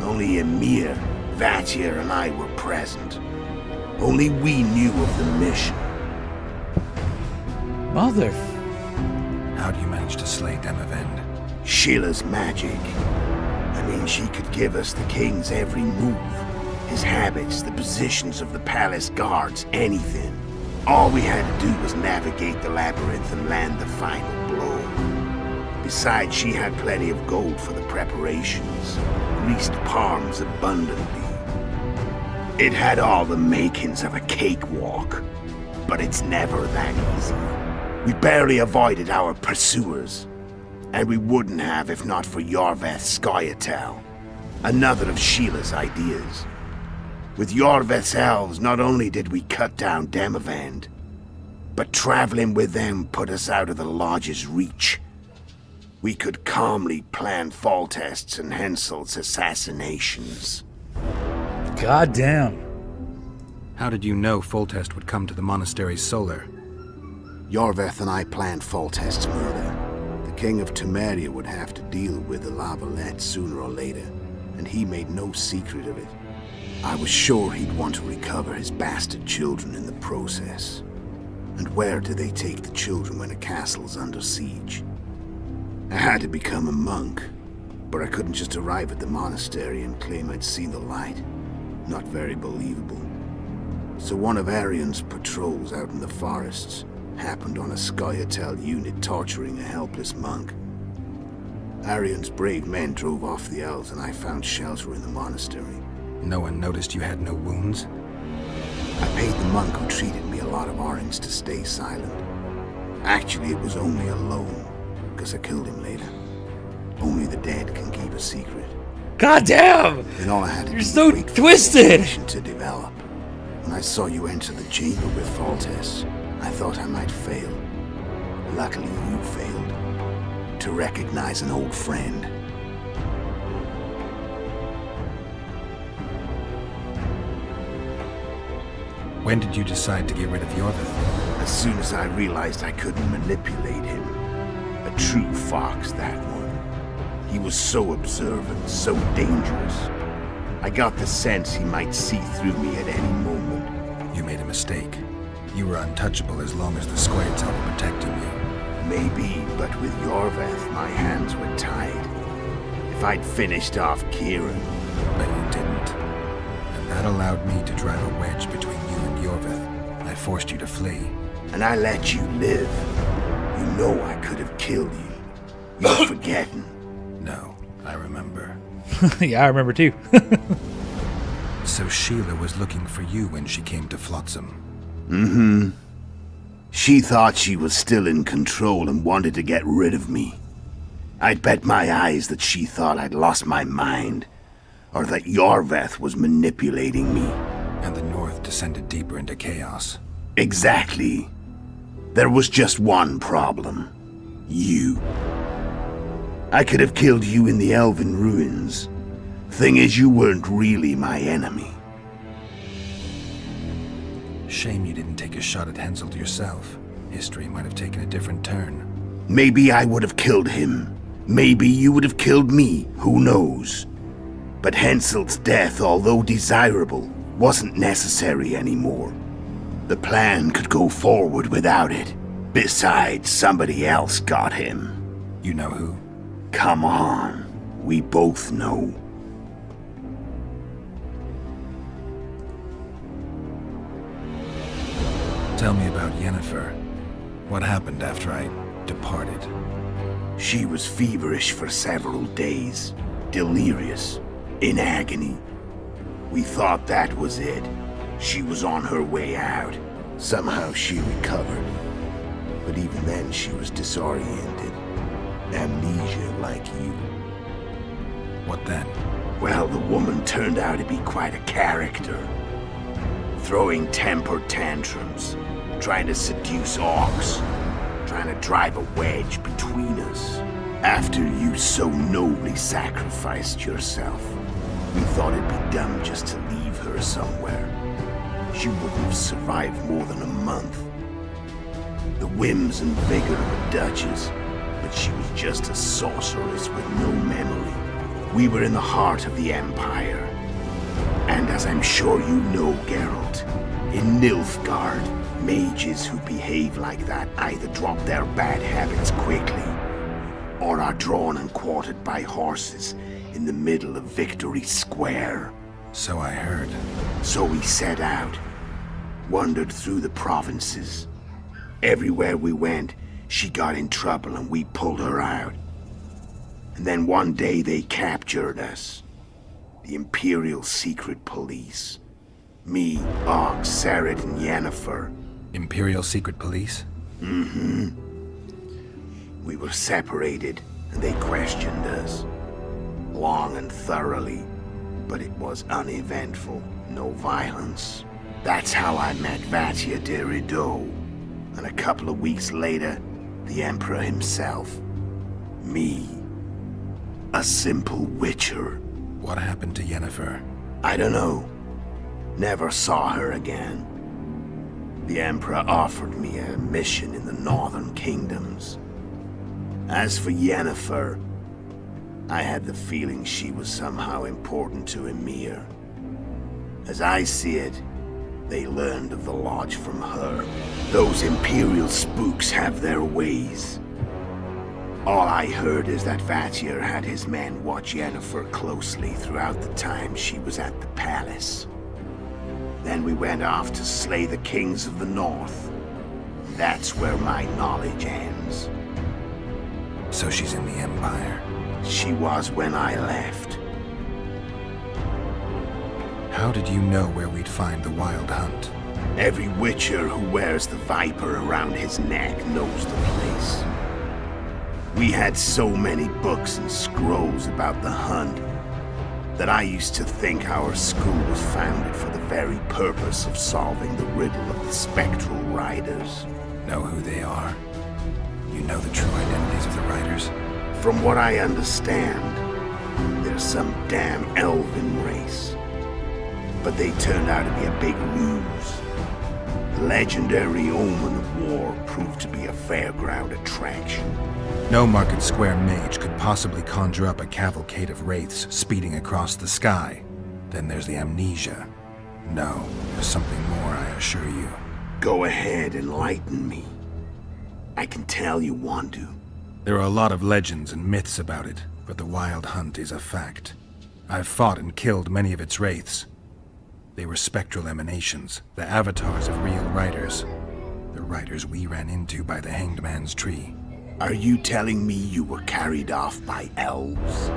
Speaker 13: Only Emir, Vatir, and I were present. Only we knew of the mission.
Speaker 2: Mother...
Speaker 5: How do you manage to slay Demavend?
Speaker 13: Sheila's magic. I mean, she could give us the king's every move. His habits, the positions of the palace guards, anything. All we had to do was navigate the labyrinth and land the final blow. Besides, she had plenty of gold for the preparations. Greased palms abundantly. It had all the makings of a cakewalk. But it's never that easy. We barely avoided our pursuers. And we wouldn't have if not for Yorveth Scoia'tael, another of Sheila's ideas. With Yorveth's elves, not only did we cut down Demavend, but traveling with them put us out of the Lodge's reach. We could calmly plan Foltest's and Hensel's assassinations.
Speaker 2: God damn.
Speaker 5: How did you know Foltest would come to the monastery's solar?
Speaker 13: Yorveth and I planned Foltest's murder. The King of Temeria would have to deal with the Lavalette sooner or later, and he made no secret of it. I was sure he'd want to recover his bastard children in the process. And where do they take the children when a castle's under siege? I had to become a monk, but I couldn't just arrive at the monastery and claim I'd seen the light. Not very believable. So one of Arion's patrols out in the forests happened on a Scoia'tael unit torturing a helpless monk. Arion's brave men drove off the elves and I found shelter in the monastery.
Speaker 5: No one noticed you had no wounds?
Speaker 13: I paid the monk who treated me a lot of orange to stay silent. Actually, it was only a loan, because I killed him later. Only the dead can keep a secret.
Speaker 2: God damn!
Speaker 13: And all I had to
Speaker 2: You're
Speaker 13: do
Speaker 2: so
Speaker 13: was wait
Speaker 2: twisted!
Speaker 13: for the to develop. When I saw you enter the chamber with Foltest, I thought I might fail. Luckily, you failed. To recognize an old friend.
Speaker 5: When did you decide to get rid of Yorveth?
Speaker 13: As soon as I realized I couldn't manipulate him. A true fox, that one. He was so observant, so dangerous. I got the sense he might see through me at any moment.
Speaker 5: You made a mistake. You were untouchable as long as the Scoia'tael were protecting you.
Speaker 13: Maybe, but with Yorveth, my hands were tied. If I'd finished off Kieran...
Speaker 5: But you didn't. And that allowed me to drive a wedge between you and Yorveth. I forced you to flee.
Speaker 13: And I let you live. You know I could have killed you. You're forgetting.
Speaker 5: No, I remember.
Speaker 2: Yeah, I remember too.
Speaker 5: So Sheila was looking for you when she came to Flotsam.
Speaker 13: Mm-hmm. She thought she was still in control and wanted to get rid of me. I'd bet my eyes that she thought I'd lost my mind, or that Yorveth was manipulating me.
Speaker 5: And the North descended deeper into chaos.
Speaker 13: Exactly. There was just one problem. You. I could have killed you in the Elven ruins. Thing is, you weren't really my enemy.
Speaker 5: Shame you didn't take a shot at Henselt yourself. History might have taken a different turn.
Speaker 13: Maybe I would have killed him. Maybe you would have killed me. Who knows? But Henselt's death, although desirable, wasn't necessary anymore. The plan could go forward without it. Besides, somebody else got him.
Speaker 5: You know who?
Speaker 13: Come on. We both know.
Speaker 5: Tell me about Yennefer. What happened after I departed?
Speaker 13: She was feverish for several days. Delirious. In agony. We thought that was it. She was on her way out. Somehow she recovered. But even then she was disoriented. Amnesia like you.
Speaker 5: What then?
Speaker 13: Well, the woman turned out to be quite a character. Throwing temper tantrums. Trying to seduce orcs. Trying to drive a wedge between us. After you so nobly sacrificed yourself, we thought it'd be dumb just to leave her somewhere. She wouldn't have survived more than a month. The whims and vigor of a duchess, but she was just a sorceress with no memory. We were in the heart of the Empire. And as I'm sure you know, Geralt, in Nilfgaard, mages who behave like that either drop their bad habits quickly, or are drawn and quartered by horses in the middle of Victory Square.
Speaker 5: So I heard.
Speaker 13: So we set out, wandered through the provinces. Everywhere we went, she got in trouble and we pulled her out. And then one day they captured us. The Imperial Secret Police. Me, Og, Sarad, and Yennefer.
Speaker 5: Imperial Secret Police?
Speaker 13: Mm-hmm. We were separated, and they questioned us. Long and thoroughly, but it was uneventful. No violence. That's how I met Vatia de Rideau. And a couple of weeks later, the Emperor himself. Me. A simple witcher.
Speaker 5: What happened to Yennefer?
Speaker 13: I don't know. Never saw her again. The Emperor offered me a mission in the Northern Kingdoms. As for Yennefer, I had the feeling she was somehow important to Emir. As I see it, they learned of the Lodge from her. Those Imperial spooks have their ways. All I heard is that Vatir had his men watch Yennefer closely throughout the time she was at the palace. Then we went off to slay the kings of the North. That's where my knowledge ends.
Speaker 5: So she's in the Empire?
Speaker 13: She was when I left.
Speaker 5: How did you know where we'd find the Wild Hunt?
Speaker 13: Every witcher who wears the viper around his neck knows the place. We had so many books and scrolls about the hunt that I used to think our school was founded for the very purpose of solving the riddle of the spectral riders.
Speaker 5: Know who they are? You know the true identities of the riders?
Speaker 13: From what I understand, they're some damn elven race. But they turned out to be a big ruse. The legendary Omen of War proved to be a fairground attraction.
Speaker 5: No Market Square mage could possibly conjure up a cavalcade of wraiths speeding across the sky. Then there's the amnesia. No, there's something more, I assure you.
Speaker 13: Go ahead, enlighten me. I can tell you want to.
Speaker 5: There are a lot of legends and myths about it, but the Wild Hunt is a fact. I've fought and killed many of its wraiths. They were spectral emanations, the avatars of real riders. The riders we ran into by the Hanged Man's Tree.
Speaker 13: Are you telling me you were carried off by elves?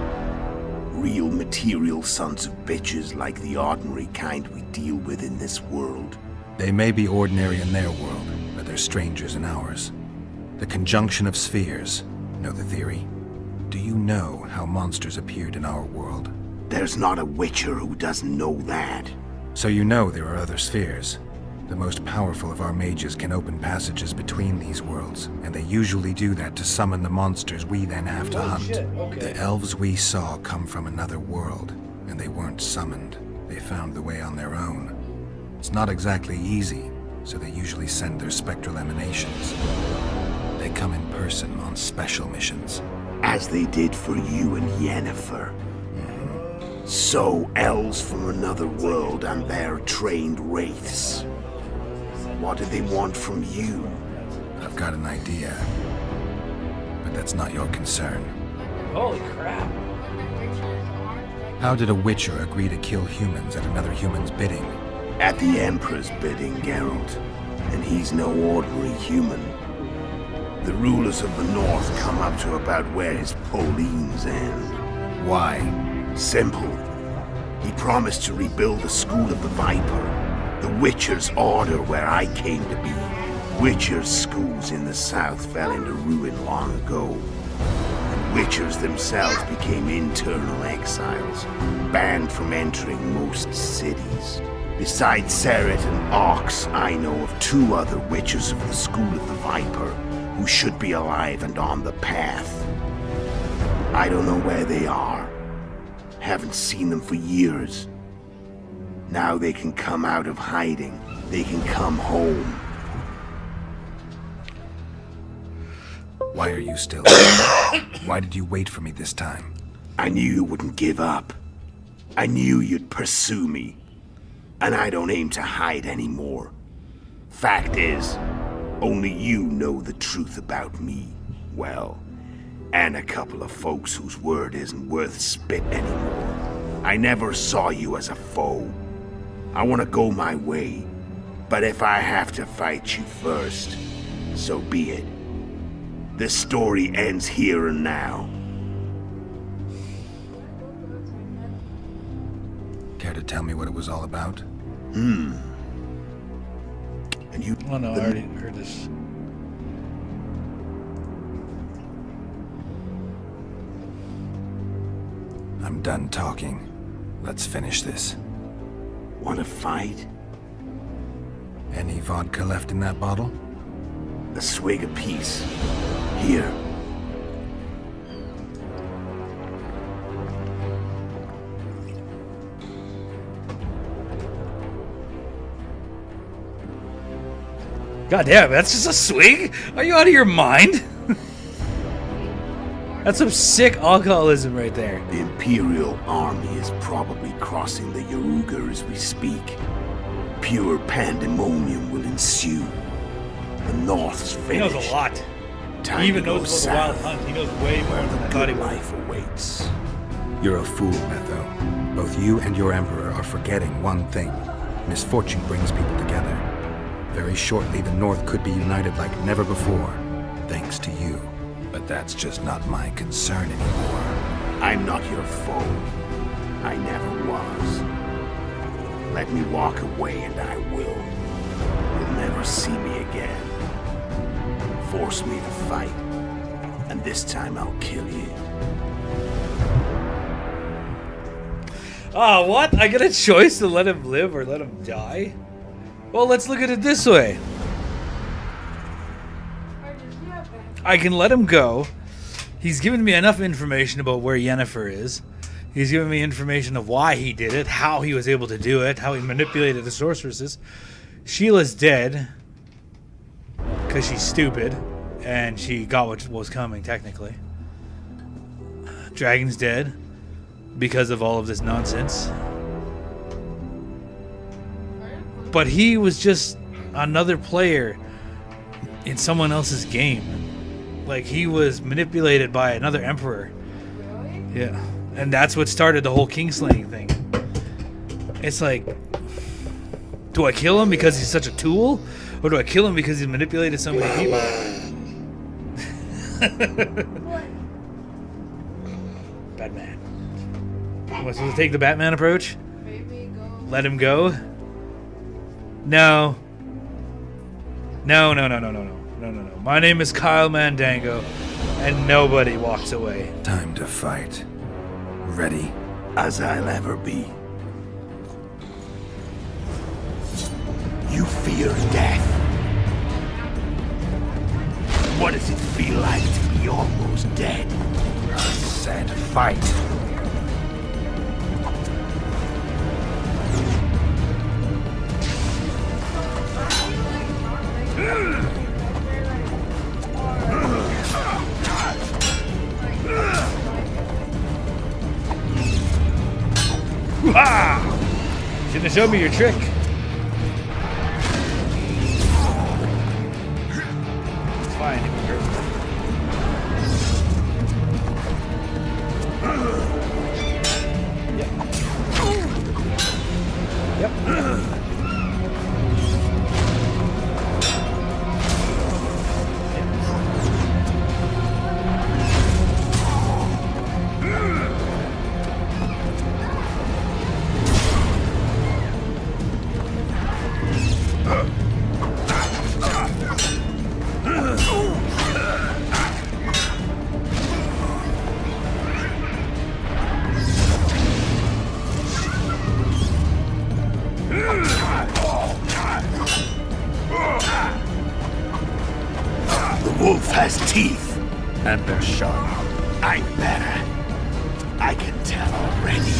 Speaker 13: Real material sons of bitches like the ordinary kind we deal with in this world?
Speaker 5: They may be ordinary in their world, but they're strangers in ours. The conjunction of spheres. Know the theory? Do you know how monsters appeared in our world?
Speaker 13: There's not a witcher who doesn't know that.
Speaker 5: So you know there are other spheres. The most powerful of our mages can open passages between these worlds, and they usually do that to summon the monsters we then have to hunt. The elves we saw come from another world, and they weren't summoned. They found the way on their own. It's not exactly easy, so they usually send their spectral emanations. They come in person on special missions.
Speaker 13: As they did for you and Yennefer. So, elves from another world and their trained wraiths. What do they want from you?
Speaker 5: I've got an idea. But that's not your concern.
Speaker 2: Holy crap.
Speaker 5: How did a Witcher agree to kill humans at another human's bidding?
Speaker 13: At the Emperor's bidding, Geralt. And he's no ordinary human. The rulers of the North come up to about where his Pauline's end.
Speaker 5: Why?
Speaker 13: Simple. He promised to rebuild the School of the Viper, the Witcher's order where I came to be. Witcher's schools in the South fell into ruin long ago. And Witchers themselves became internal exiles, banned from entering most cities. Besides Seret and Ox, I know of 2 other Witchers of the School of the Viper who should be alive and on the path. I don't know where they are. Haven't seen them for years. Now they can come out of hiding. They can come home.
Speaker 5: Why are you still here? Why did you wait for me this time?
Speaker 13: I knew you wouldn't give up. I knew you'd pursue me. And I don't aim to hide anymore. Fact is, only you know the truth about me. Well, and a couple of folks whose word isn't worth spit anymore. I never saw you as a foe. I want to go my way. But if I have to fight you first, so be it. This story ends here and now.
Speaker 5: Care to tell me what it was all about?
Speaker 13: And you...
Speaker 2: Oh no, I already heard this.
Speaker 5: I'm done talking. Let's finish this.
Speaker 13: Want to fight?
Speaker 5: Any vodka left in that bottle?
Speaker 13: A swig apiece. Here.
Speaker 2: God damn, that's just a swig? Are you out of your mind? That's some sick alcoholism right there.
Speaker 13: The Imperial Army is probably crossing the Yaruga as we speak. Pure pandemonium will ensue. The North's finished.
Speaker 2: He knows a lot.
Speaker 13: Time
Speaker 2: He even
Speaker 13: to go
Speaker 2: knows about the Wild
Speaker 13: south,
Speaker 2: Hunt. He knows way more
Speaker 13: where
Speaker 2: than I
Speaker 13: the
Speaker 2: thought he
Speaker 13: good
Speaker 2: would.
Speaker 13: life awaits.
Speaker 5: You're a fool, Letho. Both you and your Emperor are forgetting one thing. Misfortune brings people together. Very shortly, the North could be united like never before, thanks to you. But that's just not my concern anymore.
Speaker 13: I'm not your foe. I never was. Let me walk away and I will. You'll never see me again. Force me to fight, and this time I'll kill you.
Speaker 2: Ah, what? I get a choice to let him live or let him die? Well, let's look at it this way. I can let him go. He's given me enough information about where Yennefer is. He's given me information of why he did it, how he was able to do it, how he manipulated the sorceresses. Sheila's dead because she's stupid and she got what was coming, technically. Dragon's dead because of all of this nonsense. But he was just another player in someone else's game. Like, he was manipulated by another emperor. Yeah. And that's what started the whole kingslaying thing. It's like, do I kill him because he's such a tool? Or do I kill him because he's manipulated so many people? Batman. Am I supposed to take the Batman approach? Let him go? No. No. My name is Kyle Mandango, and nobody walks away.
Speaker 5: Time to fight. Ready?
Speaker 13: As I'll ever be. You fear death. What does it feel like to be almost dead?
Speaker 5: I said fight.
Speaker 2: Should have showed me your trick. It's fine. It won't hurt. Yep.
Speaker 13: The wolf has teeth, and they're sharp. I'm better. I can tell already.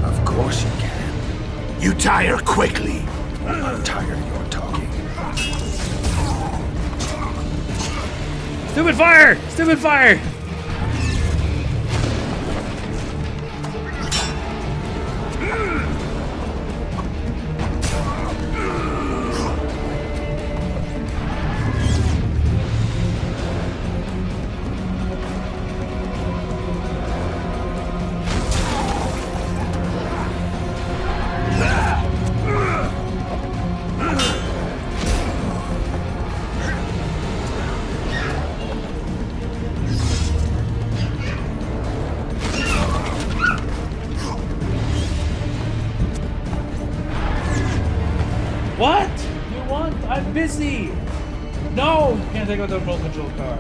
Speaker 13: Of course you can. You tire quickly. I'm tired of your talking.
Speaker 2: Stupid fire! Stupid fire! What? You want? I'm busy. No, you can't take out the remote control car.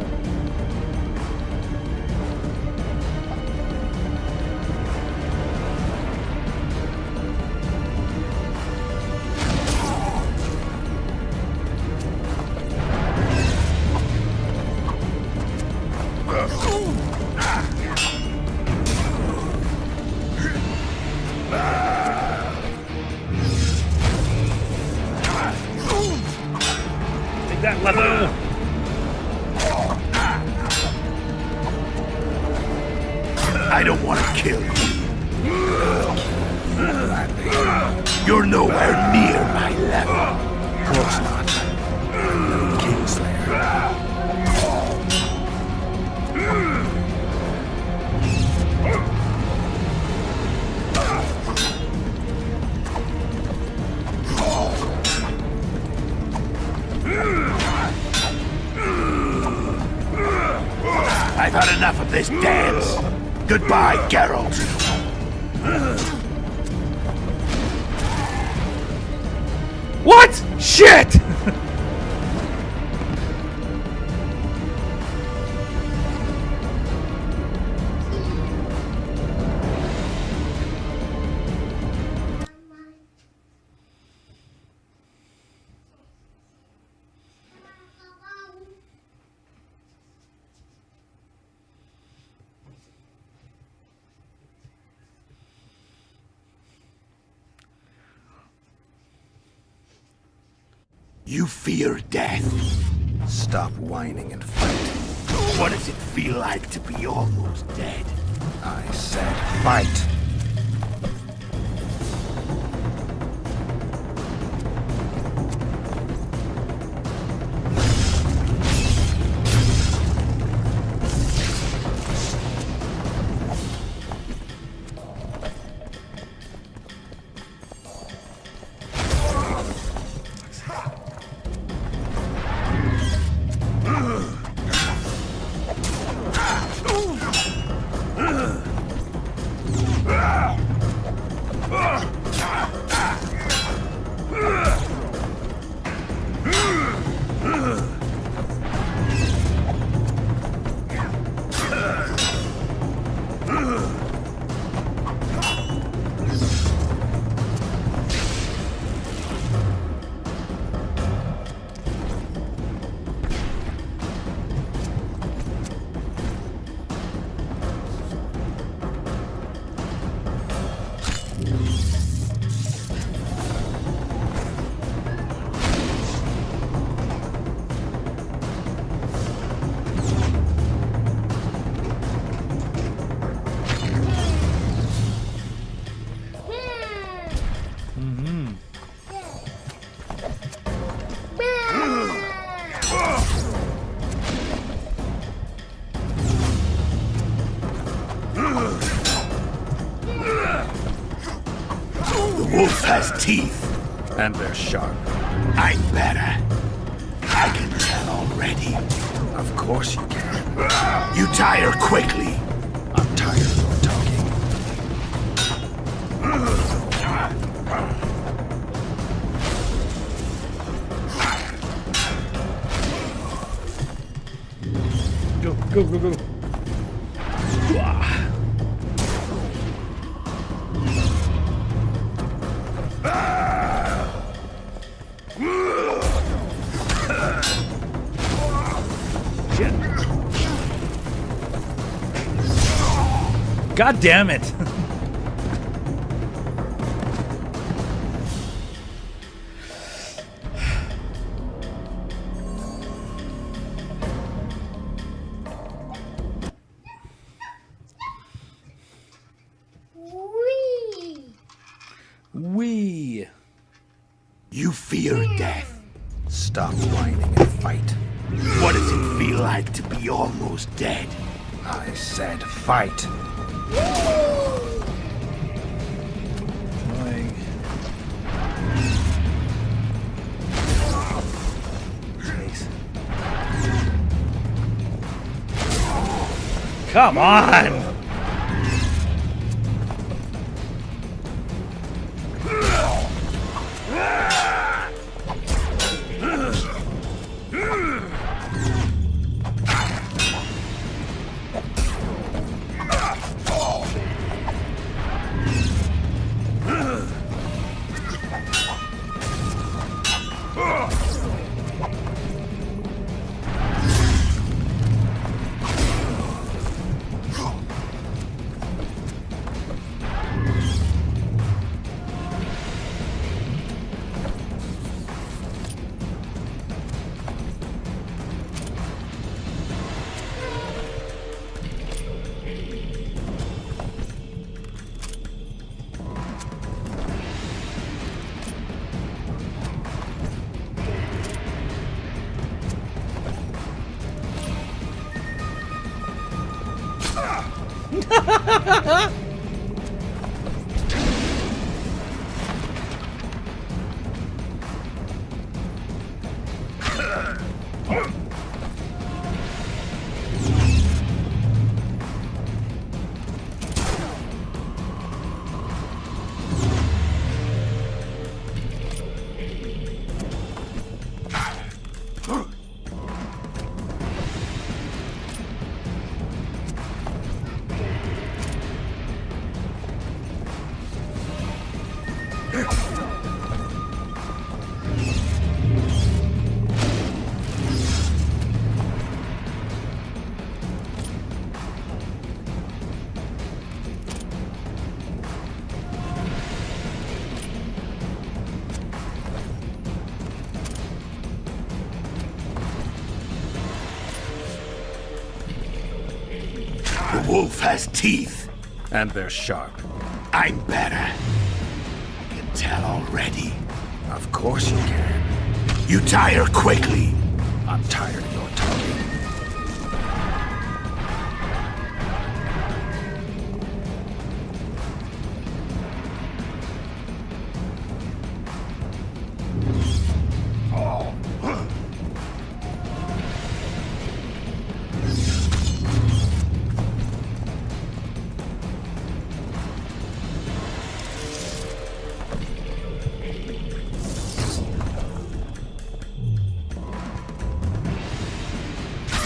Speaker 2: That level.
Speaker 13: I don't want to kill you. You're nowhere near my level. Of course not. I'm no Kingslayer. I've had enough of this dance. Goodbye, Geralt.
Speaker 2: What? Shit!
Speaker 13: You fear death. Stop whining and fight. What does it feel like to be almost dead? I said fight. wolf has teeth.
Speaker 5: And they're sharp.
Speaker 13: I'm better. I can tell already.
Speaker 5: Of course you can.
Speaker 13: You tire quickly.
Speaker 5: I'm tired of your talking.
Speaker 2: Go, go, go, go. God damn it. Wee.
Speaker 13: You fear death.
Speaker 5: Stop whining and fight.
Speaker 13: What does it feel like to be almost dead?
Speaker 5: I said fight.
Speaker 2: Annoying. Jeez. Come on!
Speaker 13: The wolf has teeth.
Speaker 5: And they're sharp.
Speaker 13: I'm better. I can tell already.
Speaker 5: Of course you can.
Speaker 13: You tire quickly.
Speaker 5: I'm tired of your talking.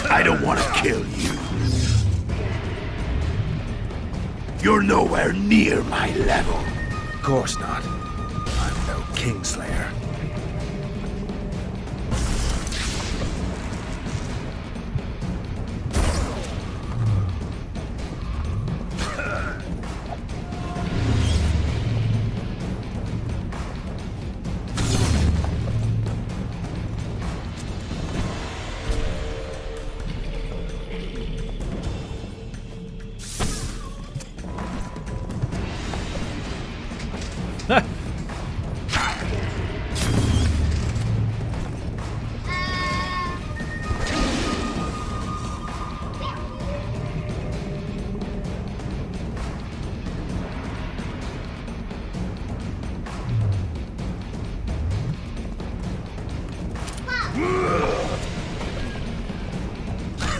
Speaker 13: I don't want to kill you. You're nowhere near my level.
Speaker 5: Of course not. I'm no Kingslayer.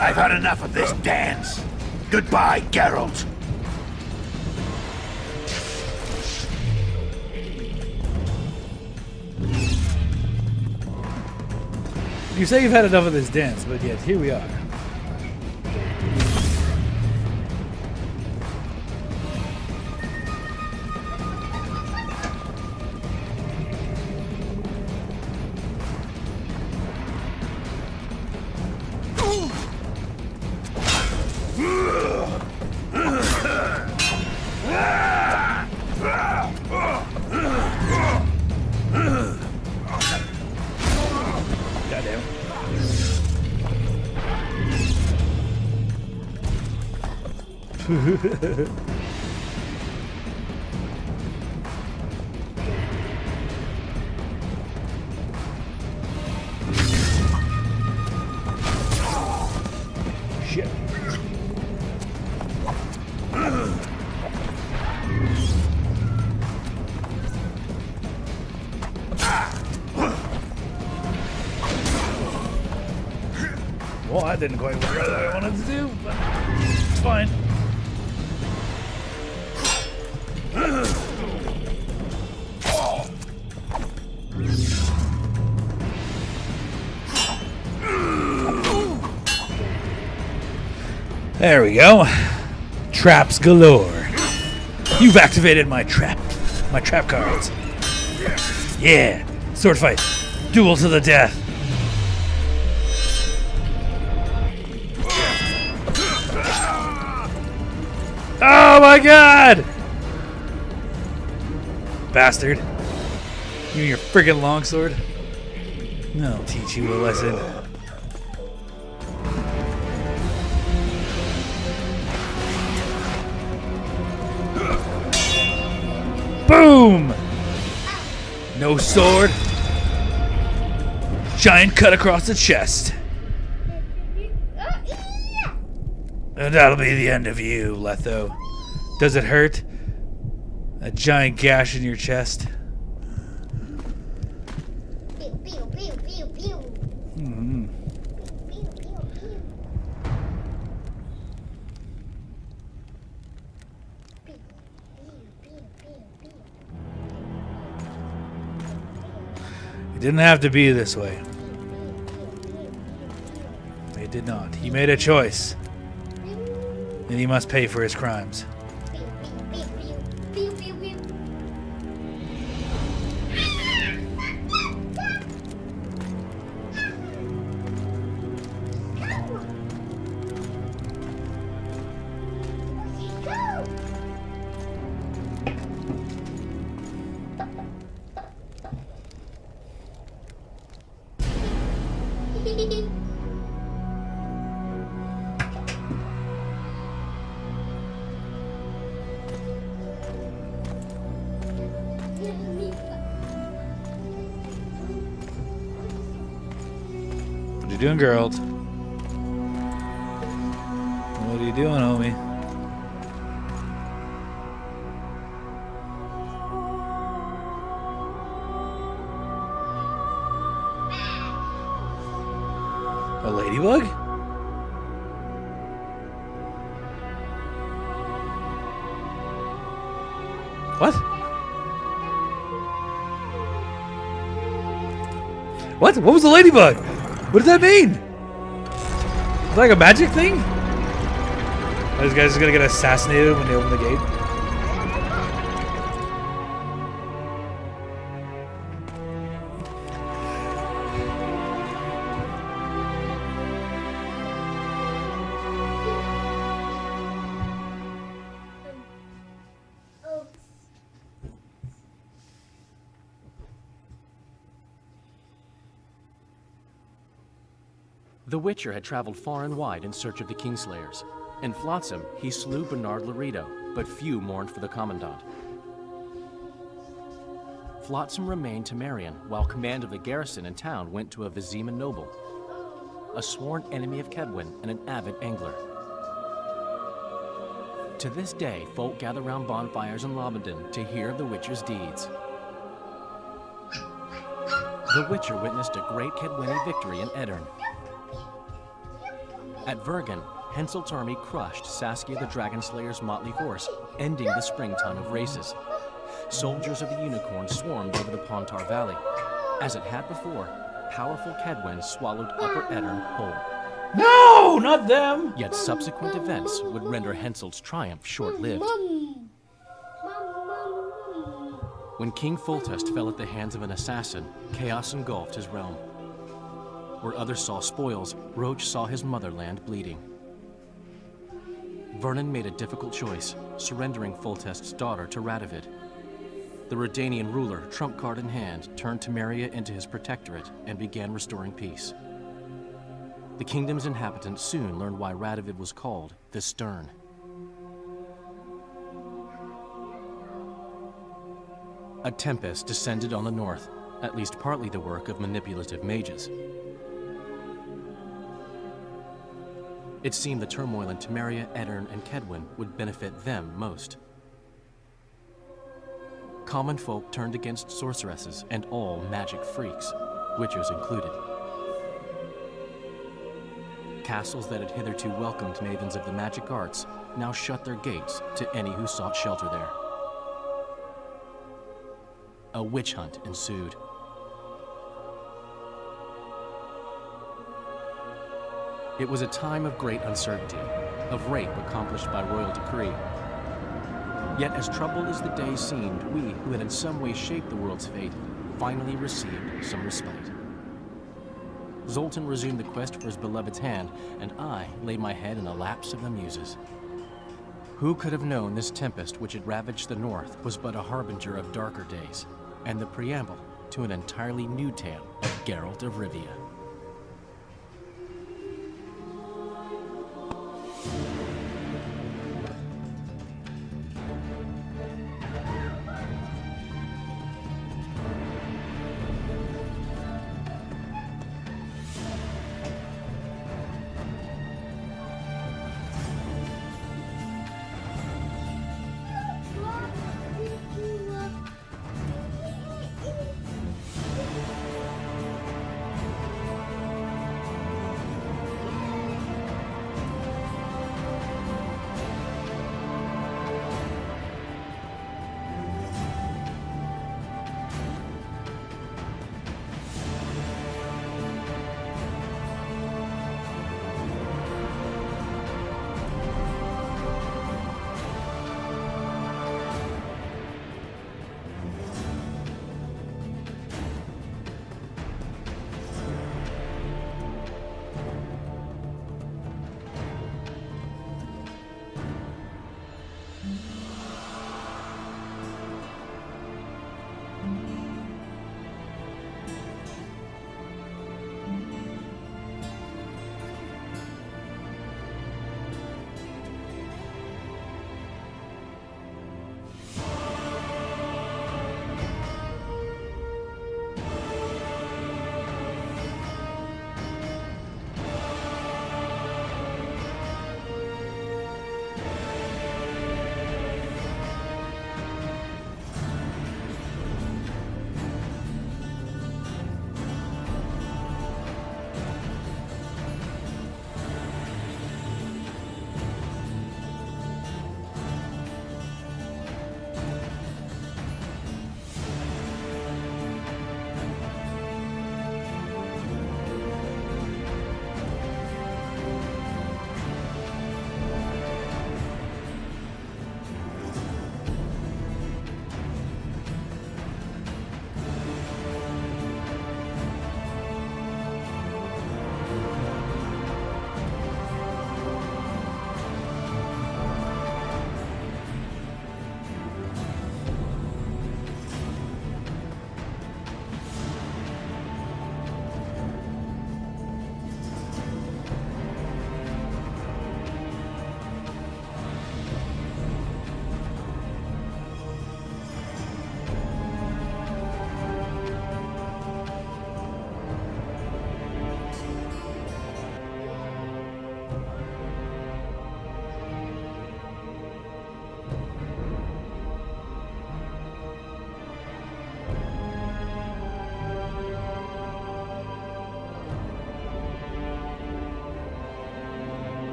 Speaker 13: I've had enough of this dance. Goodbye, Geralt.
Speaker 2: You say you've had enough of this dance, but yet here we are. Goddamn. Shit. Well, that didn't quite work out what I wanted to do, but it's fine. There we go. Traps galore. You've activated my trap cards. Yeah. Sword fight. Duel to the death. Oh my god! Bastard. You and your friggin' longsword. I'll teach you a lesson. Boom! No sword. Giant cut across the chest. And that'll be the end of you, Letho. Does it hurt? A giant gash in your chest? Mm-hmm. It didn't have to be this way. It did not. He made a choice. And he must pay for his crimes. What you doing, Geralt? What are you doing, homie? A ladybug? What? What? What was the ladybug? What does that mean? Is that like a magic thing? Are these guys gonna get assassinated when they open the gate?
Speaker 17: The Witcher had traveled far and wide in search of the Kingslayers. In Flotsam, he slew Bernard Laredo, but few mourned for the Commandant. Flotsam remained Temerian, while command of the garrison and town went to a Vizima noble, a sworn enemy of Kedwin and an avid angler. To this day, folk gather round bonfires in Lobendon to hear of the Witcher's deeds. The Witcher witnessed a great Kedwini victory in Edirn. At Vergen, Henselt's army crushed Saskia the Dragonslayer's motley force, ending the springtime of races. Soldiers of the Unicorn swarmed over the Pontar Valley. As it had before, powerful Kedwen swallowed Upper Eddern whole.
Speaker 2: No, not them!
Speaker 17: Yet subsequent events would render Henselt's triumph short-lived. When King Foltest fell at the hands of an assassin, chaos engulfed his realm. Where others saw spoils, Roach saw his motherland bleeding. Vernon made a difficult choice, surrendering Foltest's daughter to Radovid. The Redanian ruler, trump card in hand, turned Temeria into his protectorate and began restoring peace. The kingdom's inhabitants soon learned why Radovid was called the Stern. A tempest descended on the north, at least partly the work of manipulative mages. It seemed the turmoil in Temeria, Eddern, and Kedwen would benefit them most. Common folk turned against sorceresses and all magic freaks, witches included. Castles that had hitherto welcomed mavens of the magic arts now shut their gates to any who sought shelter there. A witch hunt ensued. It was a time of great uncertainty, of rape accomplished by royal decree. Yet as troubled as the day seemed, we, who had in some way shaped the world's fate, finally received some respite. Zoltan resumed the quest for his beloved's hand, and I laid my head in the laps of the muses. Who could have known this tempest which had ravaged the north was but a harbinger of darker days, and the preamble to an entirely new tale of Geralt of Rivia.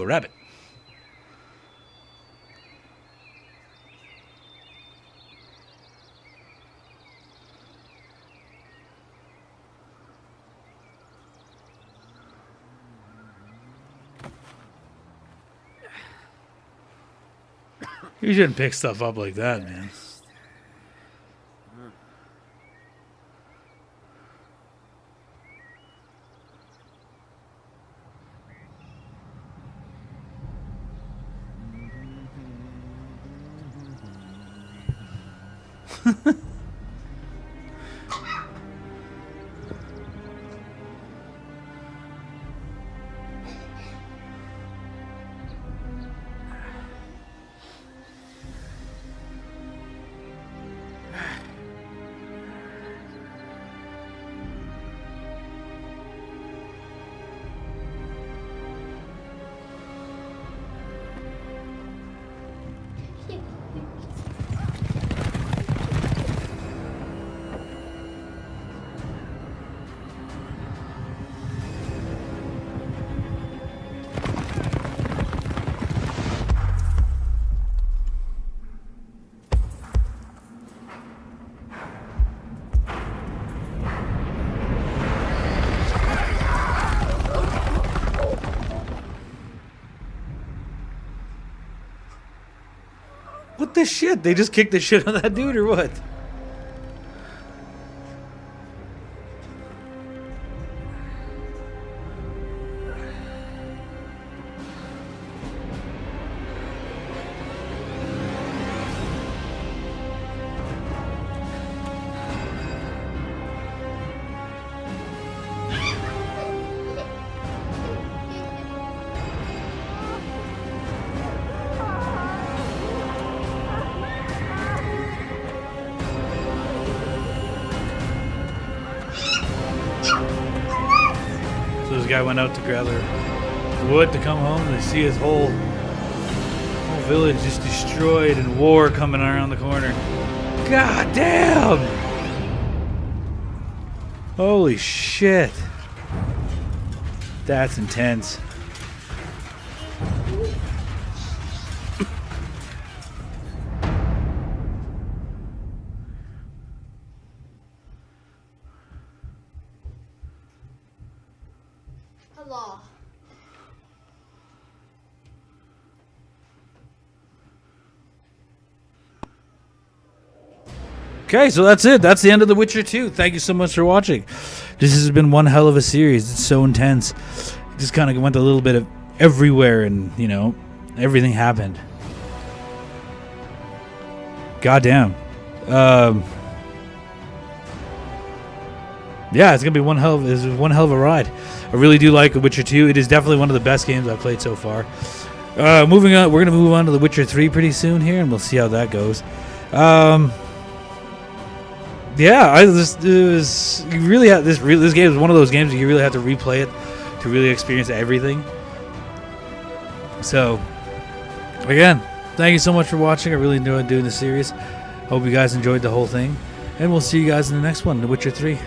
Speaker 2: a rabbit. You shouldn't pick stuff up like that, man. What the shit? They just kicked the shit out of that dude or what? This guy went out to gather wood to come home and see his whole village just destroyed and war coming around the corner. God damn! Holy shit. That's intense.
Speaker 7: Hello.
Speaker 2: Okay, so that's it. That's the end of The Witcher 2. Thank you so much for watching. This has been one hell of a series. It's so intense. It just kind of went a little bit of everywhere and, you know, everything happened. Goddamn. Yeah, it's gonna be one hell of a ride. I really do like The Witcher 2. It is definitely one of the best games I've played so far. Moving on, we're gonna move on to The Witcher 3 pretty soon here, and we'll see how that goes. Yeah, this game is one of those games that you really have to replay it to really experience everything. So, again, thank you so much for watching. I really enjoyed doing this series. Hope you guys enjoyed the whole thing, and we'll see you guys in the next one, The Witcher 3.